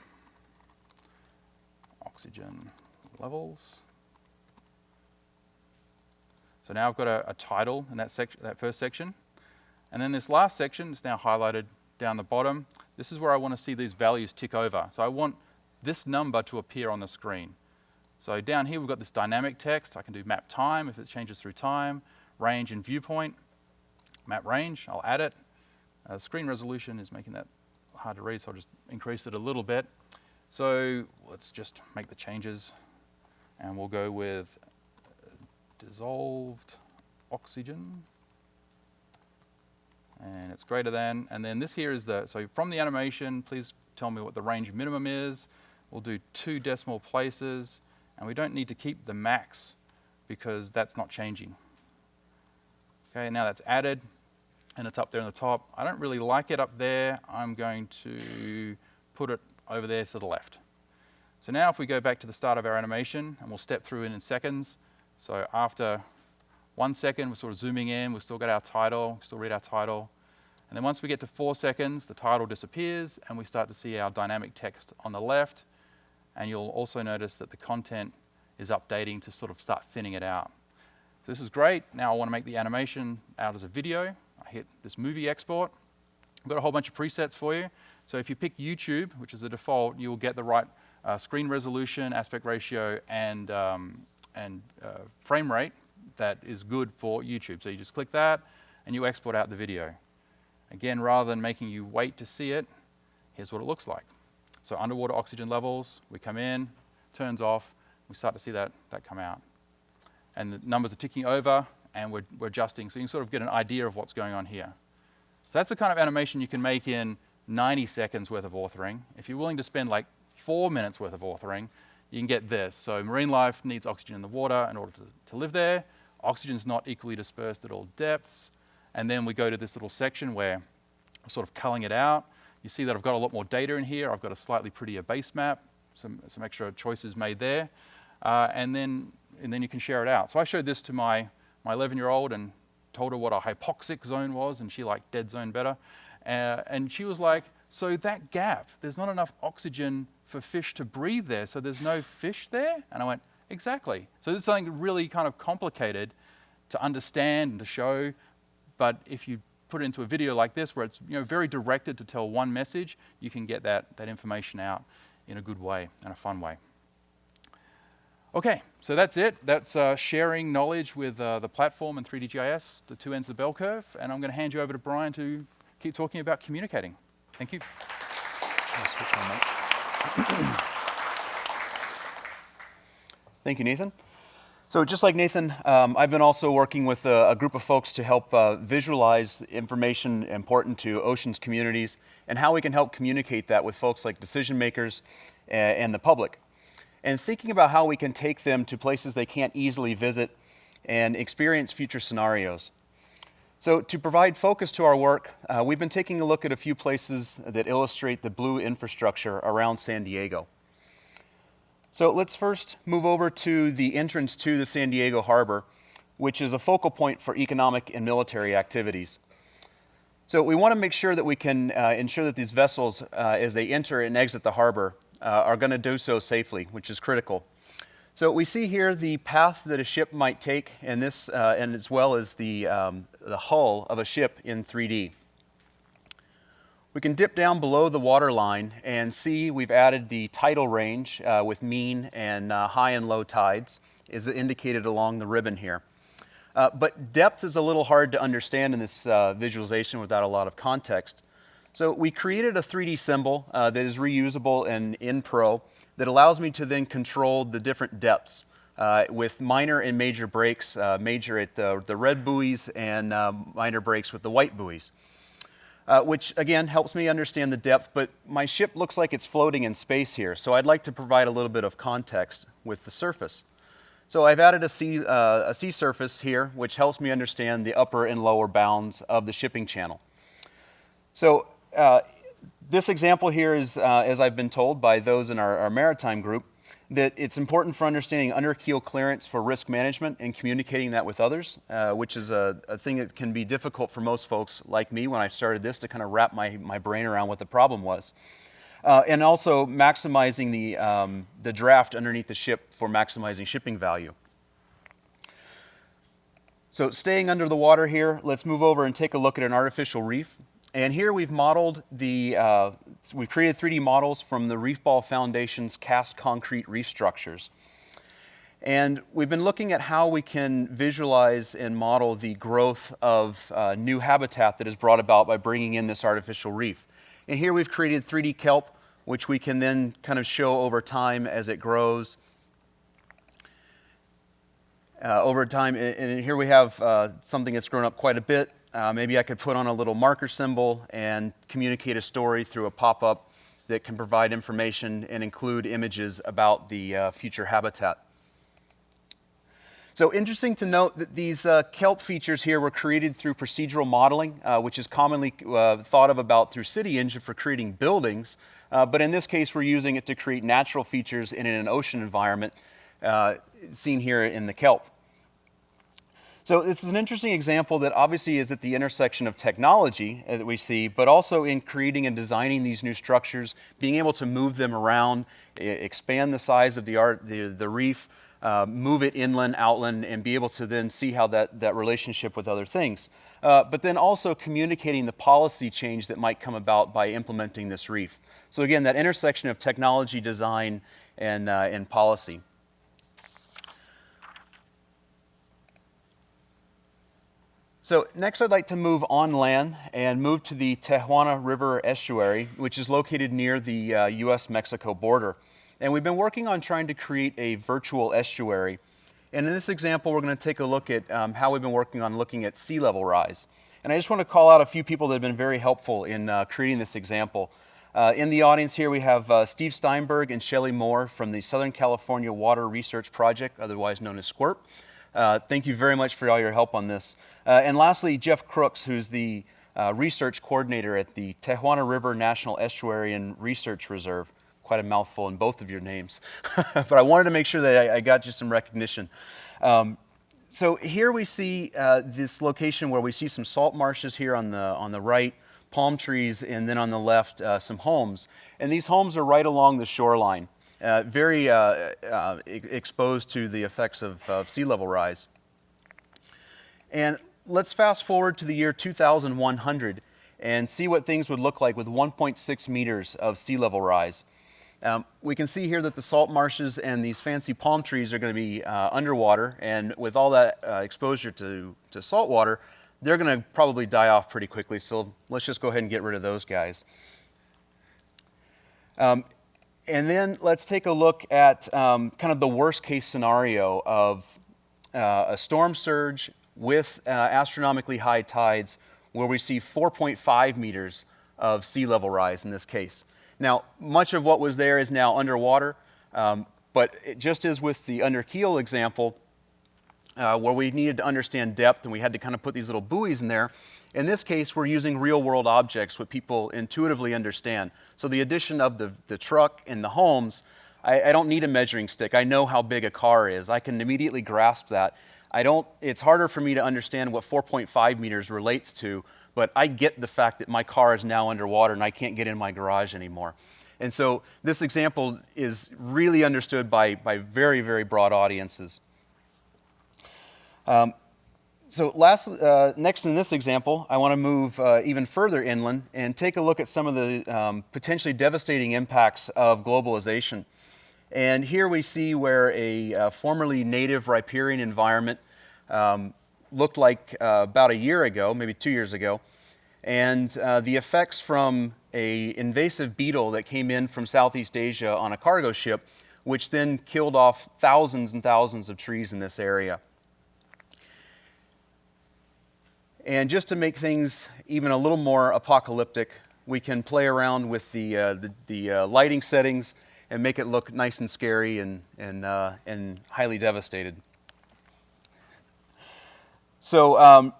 G: oxygen levels. So now I've got a title in that first section. And then this last section is now highlighted down the bottom. This is where I want to see these values tick over. So I want this number to appear on the screen. So down here we've got this dynamic text. I can do map time if it changes through time, range and viewpoint. Map range, I'll add it. Screen resolution is making that hard to read, so I'll just increase it a little bit. So let's just make the changes, and we'll go with dissolved oxygen, and it's greater than, and then this here is so from the animation, please tell me what the range minimum is. We'll do 2 decimal places, and we don't need to keep the max because that's not changing. Okay, now that's added, and it's up there in the top. I don't really like it up there. I'm going to put it over there to the left. So now if we go back to the start of our animation, and we'll step through in seconds. So after 1 second, we're sort of zooming in, we've still got our title, still read our title. And then once we get to 4 seconds, the title disappears, and we start to see our dynamic text on the left. And you'll also notice that the content is updating to sort of start thinning it out. So this is great. Now I want to make the animation out as a video. I hit this movie export, I've got a whole bunch of presets for you. So if you pick YouTube, which is the default, you will get the right screen resolution, aspect ratio, and frame rate that is good for YouTube. So you just click that, and you export out the video. Again, rather than making you wait to see it, here's what it looks like. So underwater oxygen levels, we come in, turns off, we start to see that come out. And the numbers are ticking over, and we're adjusting, so you can sort of get an idea of what's going on here. So that's the kind of animation you can make in 90 seconds worth of authoring. If you're willing to spend like 4 minutes worth of authoring, you can get this. So marine life needs oxygen in the water in order to live there. Oxygen's not equally dispersed at all depths. And then we go to this little section where I'm sort of culling it out. You see that I've got a lot more data in here. I've got a slightly prettier base map, some extra choices made there. And then you can share it out. So I showed this to my 11-year-old and told her what a hypoxic zone was, and she liked dead zone better. And she was like, so that gap, there's not enough oxygen for fish to breathe there, so there's no fish there? And I went, exactly. So this is something really kind of complicated to understand and to show, but if you put it into a video like this, where it's very directed to tell one message, you can get that information out in a good way and a fun way. Okay, so that's it. That's sharing knowledge with the platform and 3D GIS, the two ends of the bell curve. And I'm going to hand you over to Brian to keep talking about communicating. Thank you.
H: Thank you, Nathan. So just like Nathan, I've been also working with a group of folks to help visualize information important to oceans communities and how we can help communicate that with folks like decision makers and the public. And thinking about how we can take them to places they can't easily visit and experience future scenarios. So to provide focus to our work, we've been taking a look at a few places that illustrate the blue infrastructure around San Diego. So let's first move over to the entrance to the San Diego Harbor, which is a focal point for economic and military activities. So we want to make sure that we can ensure that these vessels, as they enter and exit the harbor, are going to do so safely, which is critical. So we see here the path that a ship might take, and this, and as well as the hull of a ship in 3D. We can dip down below the water line and see we've added the tidal range with mean and high and low tides, is indicated along the ribbon here. But depth is a little hard to understand in this visualization without a lot of context. So we created a 3D symbol that is reusable in Pro that allows me to then control the different depths with minor and major breaks, major at the red buoys and minor breaks with the white buoys. Which again helps me understand the depth, but my ship looks like it's floating in space here, so I'd like to provide a little bit of context with the surface. So I've added a sea surface here, which helps me understand the upper and lower bounds of the shipping channel. So this example here is, as I've been told by those in our maritime group, that it's important for understanding underkeel clearance for risk management and communicating that with others, which is a thing that can be difficult for most folks like me when I started this to kind of wrap my brain around what the problem was. And also maximizing the draft underneath the ship for maximizing shipping value. So staying under the water here, let's move over and take a look at an artificial reef. And here we've modeled we've created 3D models from the Reef Ball Foundation's cast concrete reef structures. And we've been looking at how we can visualize and model the growth of new habitat that is brought about by bringing in this artificial reef. And here we've created 3D kelp, which we can then kind of show over time as it grows. Over time, and here we have something that's grown up quite a bit. Maybe I could put on a little marker symbol and communicate a story through a pop-up that can provide information and include images about the future habitat. So interesting to note that these kelp features here were created through procedural modeling, which is commonly thought of about through City Engine for creating buildings. But in this case, we're using it to create natural features in an ocean environment seen here in the kelp. So this is an interesting example that obviously is at the intersection of technology that we see, but also in creating and designing these new structures, being able to move them around, expand the size of the reef, move it inland, outland, and be able to then see how that relationship with other things. But then also communicating the policy change that might come about by implementing this reef. So again, that intersection of technology, design, and policy. So next I'd like to move on land and move to the Tijuana River estuary, which is located near the US-Mexico border. And we've been working on trying to create a virtual estuary. And in this example, we're going to take a look at how we've been working on looking at sea level rise. And I just want to call out a few people that have been very helpful in creating this example. In the audience here, we have Steve Steinberg and Shelley Moore from the Southern California Water Research Project, otherwise known as SQUIRP. Thank you very much for all your help on this. And lastly, Jeff Crooks, who's the research coordinator at the Tijuana River National Estuary and Research Reserve. Quite a mouthful in both of your names. But I wanted to make sure that I got you some recognition. So here we see this location where we see some salt marshes here on the right, palm trees, and then on the left, some homes. And these homes are right along the shoreline. Very exposed to the effects of sea level rise. And let's fast forward to the year 2100 and see what things would look like with 1.6 meters of sea level rise. We can see here that the salt marshes and these fancy palm trees are going to be underwater, and with all that exposure to salt water, they're going to probably die off pretty quickly, so let's just go ahead and get rid of those guys. And then let's take a look at kind of the worst case scenario of a storm surge with astronomically high tides where we see 4.5 meters of sea level rise in this case. Now, much of what was there is now underwater, but just as with the under keel example, where we needed to understand depth and we had to kind of put these little buoys in there, in this case, we're using real-world objects, what people intuitively understand. So the addition of the truck and the homes, I don't need a measuring stick. I know how big a car is. I can immediately grasp that. It's harder for me to understand what 4.5 meters relates to, but I get the fact that my car is now underwater and I can't get in my garage anymore. And so this example is really understood by very, very broad audiences. Next in this example, I want to move even further inland and take a look at some of the potentially devastating impacts of globalization. And here we see where a formerly native riparian environment looked like about a year ago, maybe 2 years ago, and the effects from an invasive beetle that came in from Southeast Asia on a cargo ship, which then killed off thousands and thousands of trees in this area. And just to make things even a little more apocalyptic, we can play around with the lighting settings and make it look nice and scary and highly devastated. So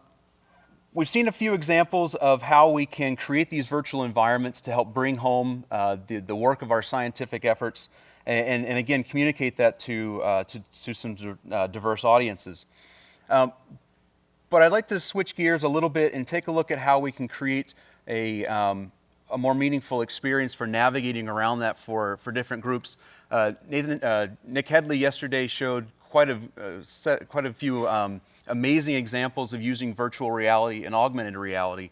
H: we've seen a few examples of how we can create these virtual environments to help bring home the work of our scientific efforts and again, communicate that to some diverse audiences. But I'd like to switch gears a little bit and take a look at how we can create a more meaningful experience for navigating around that for different groups. Nick Headley yesterday showed quite a few amazing examples of using virtual reality and augmented reality.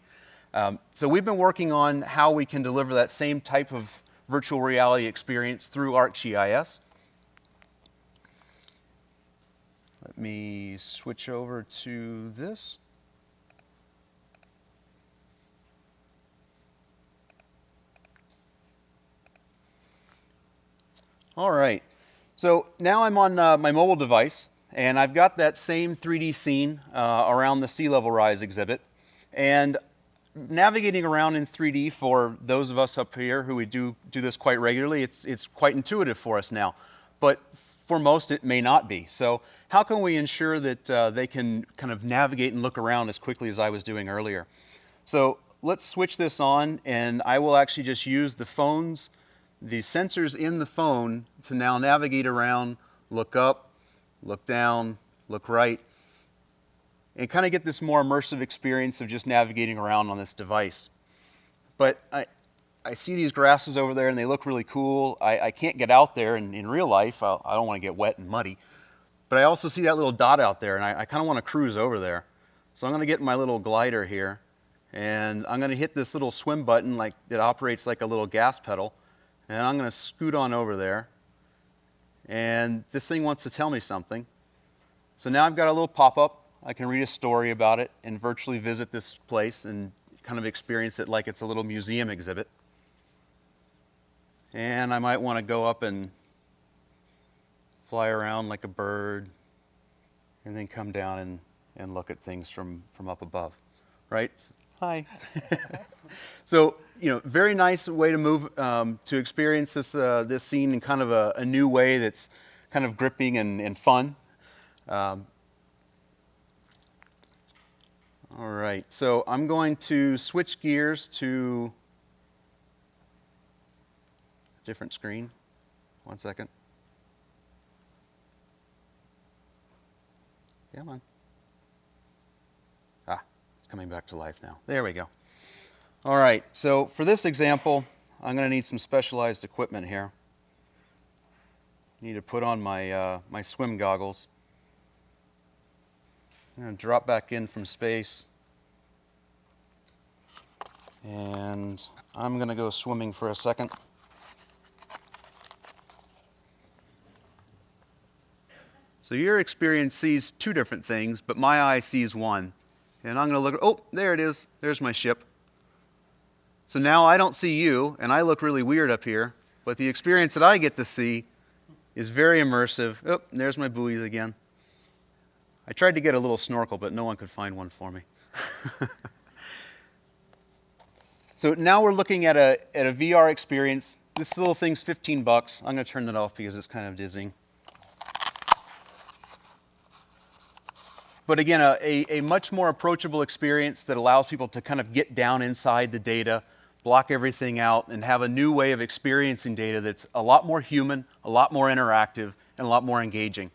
H: So we've been working on how we can deliver that same type of virtual reality experience through ArcGIS. Let me switch over to this. All right, so now I'm on my mobile device, and I've got that same 3D scene around the sea level rise exhibit. And navigating around in 3D for those of us up here who we do this quite regularly, it's quite intuitive for us now. But for most, it may not be. So how can we ensure that they can kind of navigate and look around as quickly as I was doing earlier? So let's switch this on, and I will actually just use the sensors in the phone to now navigate around, look up, look down, look right, and kind of get this more immersive experience of just navigating around on this device. But I see these grasses over there and they look really cool. I can't get out there in real life. I don't want to get wet and muddy. but I also see that little dot out there, and I kind of want to cruise over there. So I'm going to get my little glider here, and I'm going to hit this little swim button like it operates like a little gas pedal, and I'm going to scoot on over there. And this thing wants to tell me something. So now I've got a little pop-up. I can read a story about it and virtually visit this place and kind of experience it like it's a little museum exhibit. And I might want to go up and fly around like a bird and then come down and look at things from up above, right? Hi. So, very nice way to move, to experience this scene in kind of a new way that's kind of gripping and fun. All right, so I'm going to switch gears to a different screen. 1 second. Come on. It's coming back to life now. There we go. All right, so for this example, I'm going to need some specialized equipment here. I need to put on my, my swim goggles. I'm going to drop back in from space. And I'm going to go swimming for a second. So your experience sees two different things, but my eye sees one. And I'm going to look, oh, there it is. There's my ship. So now I don't see you, and I look really weird up here, but the experience that I get to see is very immersive. Oh, there's my buoys again. I tried to get a little snorkel, but no one could find one for me. So now we're looking at a VR experience. This little thing's $15. I'm going to turn that off because it's kind of dizzying. But again, a much more approachable experience that allows people to kind of get down inside the data, block everything out, and have a new way of experiencing data that's a lot more human, a lot more interactive, and a lot more engaging.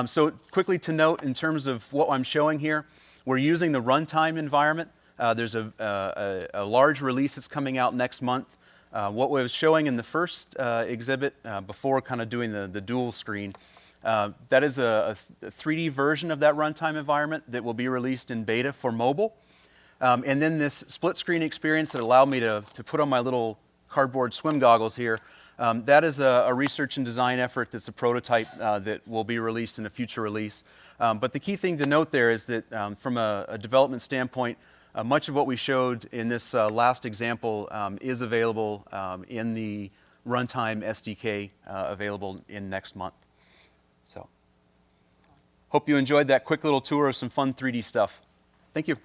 H: So quickly to note, in terms of what I'm showing here, we're using the runtime environment. There's a large release that's coming out next month. What we was showing in the first exhibit before kind of doing the dual screen, that is a 3D version of that runtime environment that will be released in beta for mobile. And then this split screen experience that allowed me to put on my little cardboard swim goggles here, that is a research and design effort that's a prototype that will be released in a future release. But the key thing to note there is that from a development standpoint, much of what we showed in this last example is available in the runtime SDK available in next month. So, hope you enjoyed that quick little tour of some fun 3D stuff. Thank you.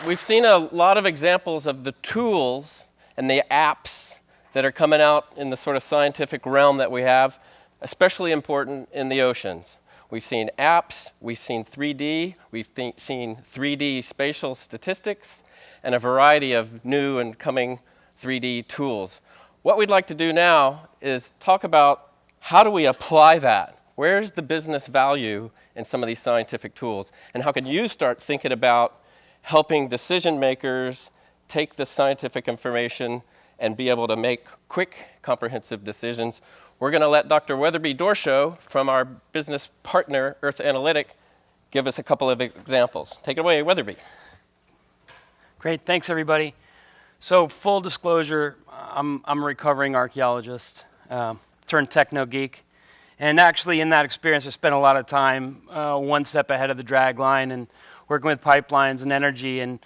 A: We've seen a lot of examples of the tools and the apps that are coming out in the sort of scientific realm that we have, especially important in the oceans. We've seen apps, we've seen 3D, we've seen 3D spatial statistics, and a variety of new and coming 3D tools. What we'd like to do now is talk about how do we apply that? Where's the business value in some of these scientific tools? And how can you start thinking about helping decision makers take the scientific information and be able to make quick, comprehensive decisions? We're going to let Dr. Weatherby Dorshow from our business partner, Earth Analytic, give us a couple of examples. Take it away, Weatherby.
I: Great, thanks everybody. So full disclosure, I'm a recovering archaeologist, turned techno geek. And actually in that experience, I spent a lot of time one step ahead of the drag line and working with pipelines and energy and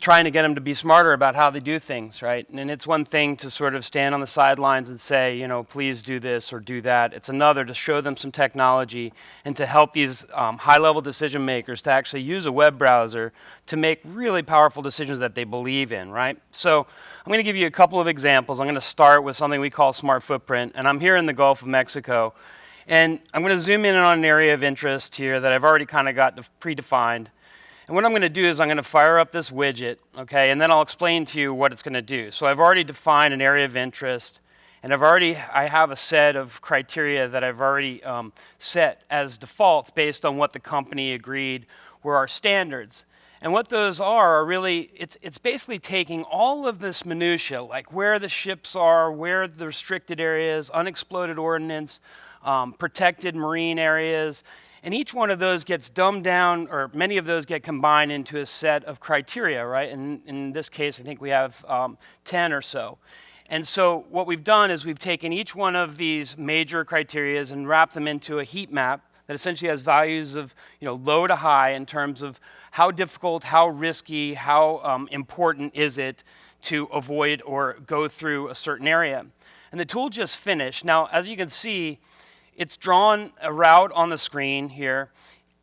I: trying to get them to be smarter about how they do things, right? And it's one thing to sort of stand on the sidelines and say, please do this or do that. It's another to show them some technology and to help these high-level decision makers to actually use a web browser to make really powerful decisions that they believe in, right? So I'm going to give you a couple of examples. I'm going to start with something we call Smart Footprint, and I'm here in the Gulf of Mexico. And I'm going to zoom in on an area of interest here that I've already kind of got predefined. And what I'm going to do is I'm going to fire up this widget, okay, and then I'll explain to you what it's going to do. So I've already defined an area of interest, and I have a set of criteria that I've already set as defaults based on what the company agreed were our standards. And what those are really, it's basically taking all of this minutia, like where the ships are, where the restricted areas, unexploded ordnance, protected marine areas, and each one of those gets dumbed down, or many of those get combined into a set of criteria, right? And in this case, I think we have 10 or so. And so what we've done is we've taken each one of these major criterias and wrapped them into a heat map that essentially has values of low to high in terms of how difficult, how risky, how important is it to avoid or go through a certain area. And the tool just finished. Now, as you can see, it's drawn a route on the screen here,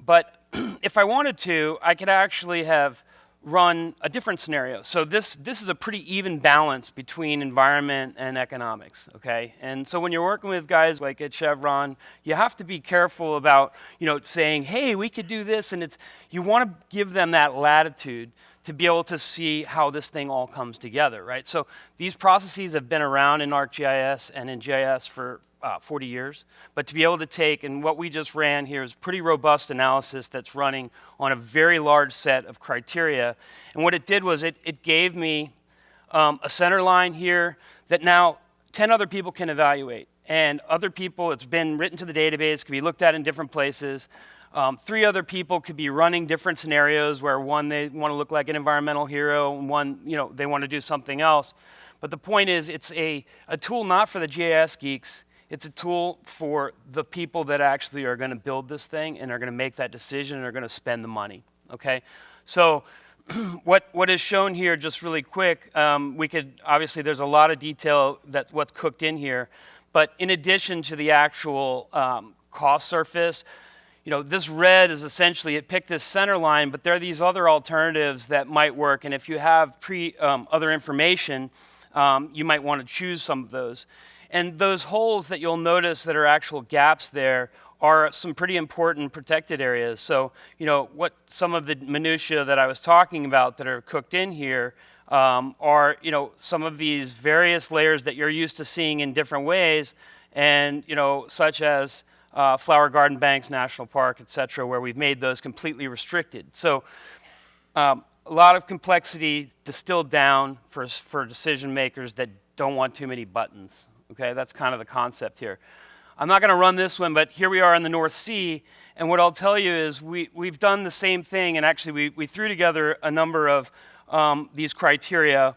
I: but if I wanted to, I could actually have run a different scenario. So this is a pretty even balance between environment and economics, okay? And so when you're working with guys like at Chevron, you have to be careful about, saying, hey, we could do this, and you want to give them that latitude to be able to see how this thing all comes together, right? So these processes have been around in ArcGIS and in GIS for 40 years, but to be able to take, and what we just ran here is pretty robust analysis that's running on a very large set of criteria. And what it did was it gave me a center line here that now 10 other people can evaluate. And other people, it's been written to the database, can be looked at in different places. 3 other people could be running different scenarios where one, they want to look like an environmental hero, and one, they want to do something else. But the point is, it's a tool not for the GIS geeks. It's a tool for the people that actually are going to build this thing and are going to make that decision and are going to spend the money, okay? So what is shown here, just really quick, we could, obviously there's a lot of detail that's what's cooked in here, but in addition to the actual cost surface, this red is essentially, it picked this center line, but there are these other alternatives that might work, and if you have other information, you might want to choose some of those. And those holes that you'll notice that are actual gaps there are some pretty important protected areas. So, what some of the minutia that I was talking about that are cooked in here are, some of these various layers that you're used to seeing in different ways, and, such as Flower Garden Banks National Park, et cetera, where we've made those completely restricted. So, a lot of complexity distilled down for decision makers that don't want too many buttons. Okay, that's kind of the concept here. I'm not going to run this one, but here we are in the North Sea, and what I'll tell you is we've done the same thing, and actually we threw together a number of these criteria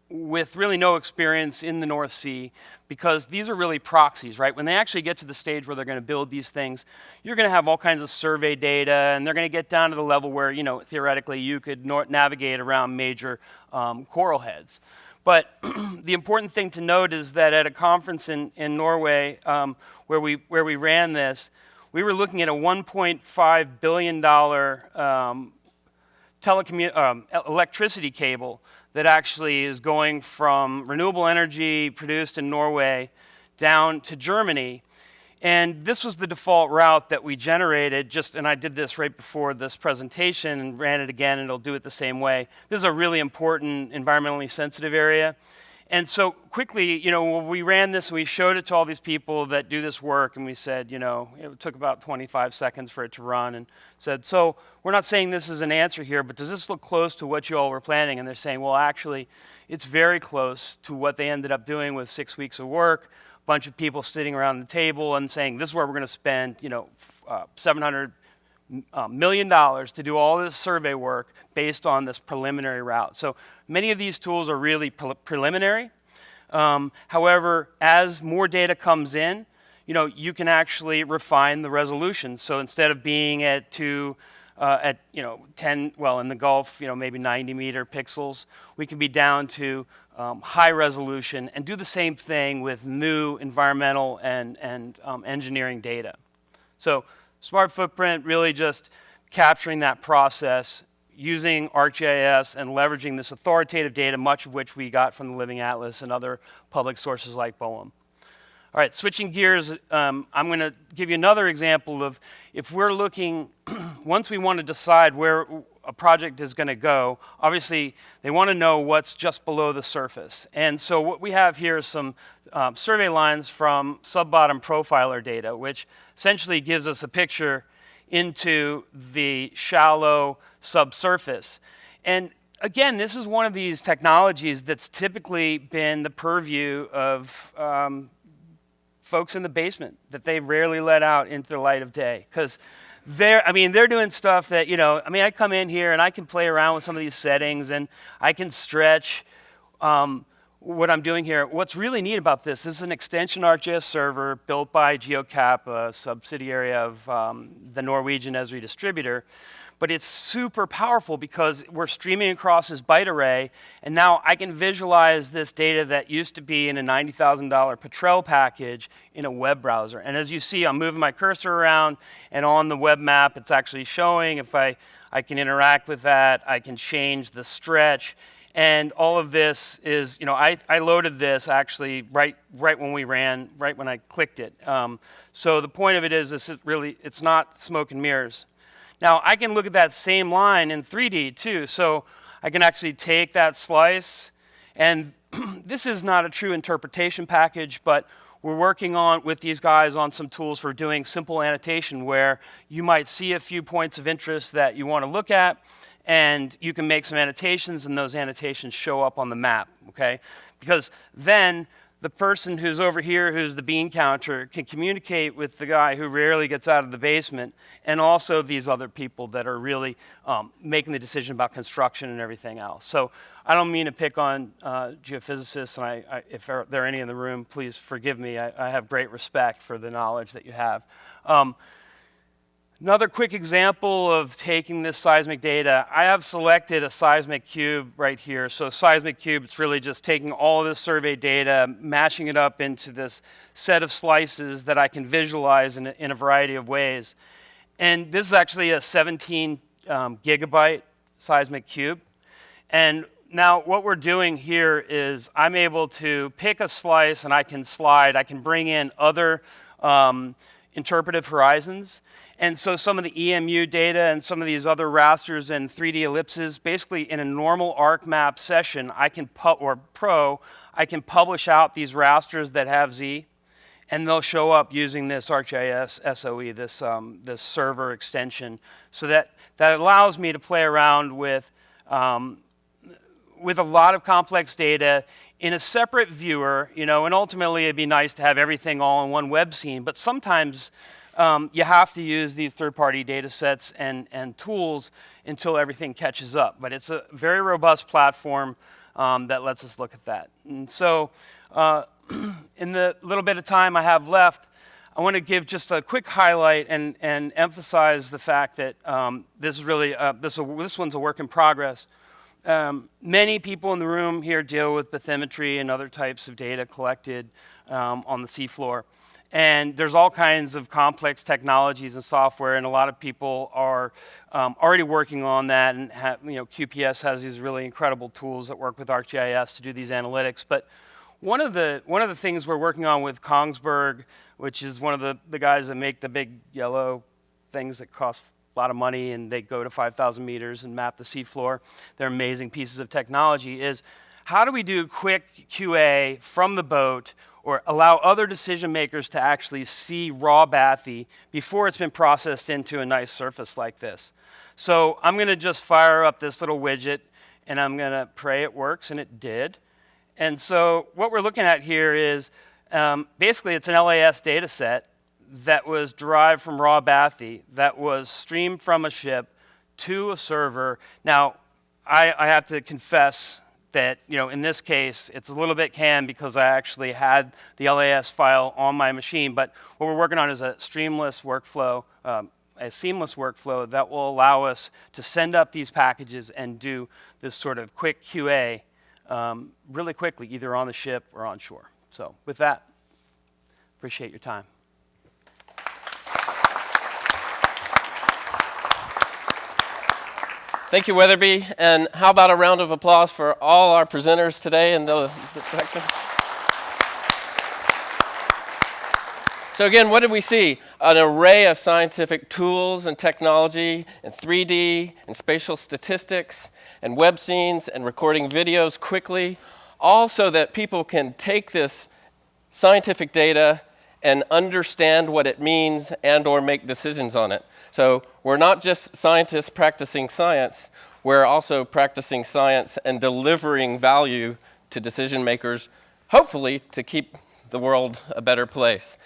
I: with really no experience in the North Sea, because these are really proxies, right? When they actually get to the stage where they're going to build these things, you're going to have all kinds of survey data, and they're going to get down to the level where, theoretically you could navigate around major coral heads. But the important thing to note is that at a conference in Norway where we ran this, we were looking at a $1.5 billion electricity cable that actually is going from renewable energy produced in Norway down to Germany. And this was the default route that we generated, and I did this right before this presentation and ran it again, and it'll do it the same way. This is a really important environmentally sensitive area. And so quickly, when we ran this, we showed it to all these people that do this work, and we said, it took about 25 seconds for it to run, and said, so we're not saying this is an answer here, but does this look close to what you all were planning? And they're saying, well, actually, it's very close to what they ended up doing with 6 weeks of work. Bunch of people sitting around the table and saying, this is where we're going to spend, $700 million to do all this survey work based on this preliminary route. So many of these tools are really preliminary. However, as more data comes in, you can actually refine the resolution. So instead of being at 10, in the Gulf, maybe 90-meter pixels, we can be down to high resolution and do the same thing with new environmental and engineering data. So Smart Footprint really just capturing that process using ArcGIS and leveraging this authoritative data, much of which we got from the Living Atlas and other public sources like BOEM. All right, switching gears, I'm going to give you another example of if we're looking, once we want to decide where a project is going to go, obviously they want to know what's just below the surface. And so what we have here is some survey lines from sub-bottom profiler data, which essentially gives us a picture into the shallow subsurface. And again, this is one of these technologies that's typically been the purview of folks in the basement, that they rarely let out into the light of day. Because they're doing stuff that, I come in here and I can play around with some of these settings and I can stretch what I'm doing here. What's really neat about this is an extension ArcGIS server built by GeoCap, a subsidiary of the Norwegian Esri distributor. But it's super powerful because we're streaming across this byte array, and now I can visualize this data that used to be in a $90,000 Petrel package in a web browser. And as you see, I'm moving my cursor around, and on the web map, it's actually showing. If I can interact with that, I can change the stretch. And all of this is, I loaded this actually right when we ran, right when I clicked it. So the point of it is, it's not smoke and mirrors. Now, I can look at that same line in 3D too. So I can actually take that slice, and this is not a true interpretation package, but we're working with these guys on some tools for doing simple annotation where you might see a few points of interest that you want to look at, and you can make some annotations, and those annotations show up on the map, okay? Because then the person who's over here, who's the bean counter, can communicate with the guy who rarely gets out of the basement, and also these other people that are really making the decision about construction and everything else. So I don't mean to pick on geophysicists, and if there are any in the room, please forgive me. I have great respect for the knowledge that you have. Another quick example of taking this seismic data, I have selected a seismic cube right here. So a seismic cube, it's really just taking all of this survey data, mashing it up into this set of slices that I can visualize in a variety of ways. And this is actually a 17 gigabyte seismic cube. And now what we're doing here is I'm able to pick a slice and I can slide. I can bring in other interpretive horizons. And so some of the EMU data and some of these other rasters and 3D ellipses, basically in a normal ArcMap session, I can publish out these rasters that have Z, and they'll show up using this ArcGIS SOE, this server extension. So that allows me to play around with a lot of complex data in a separate viewer, and ultimately it'd be nice to have everything all in one web scene, but sometimes you have to use these third-party data sets and tools until everything catches up. But it's a very robust platform that lets us look at that. And so in the little bit of time I have left, I want to give just a quick highlight and emphasize the fact that this is really, this one's a work in progress. Many people in the room here deal with bathymetry and other types of data collected on the seafloor. And there's all kinds of complex technologies and software, and a lot of people are already working on that. And QPS has these really incredible tools that work with ArcGIS to do these analytics. But one of the things we're working on with Kongsberg, which is one of the guys that make the big yellow things that cost a lot of money, and they go to 5,000 meters and map the seafloor. They're amazing pieces of technology. Is how do we do quick QA from the boat, or allow other decision makers to actually see raw bathy before it's been processed into a nice surface like this. So I'm going to just fire up this little widget, and I'm going to pray it works, and it did. And so what we're looking at here is basically it's an LAS data set that was derived from raw bathy that was streamed from a ship to a server. Now, I have to confess that, in this case, it's a little bit canned because I actually had the LAS file on my machine, but what we're working on is a seamless workflow that will allow us to send up these packages and do this sort of quick QA really quickly, either on the ship or on shore. So with that, appreciate your time.
A: Thank you, Weatherby. And how about a round of applause for all our presenters today in the section? So again, what did we see? An array of scientific tools and technology and 3D and spatial statistics and web scenes and recording videos quickly, all so that people can take this scientific data and understand what it means and or make decisions on it. So we're not just scientists practicing science, we're also practicing science and delivering value to decision makers, hopefully to keep the world a better place.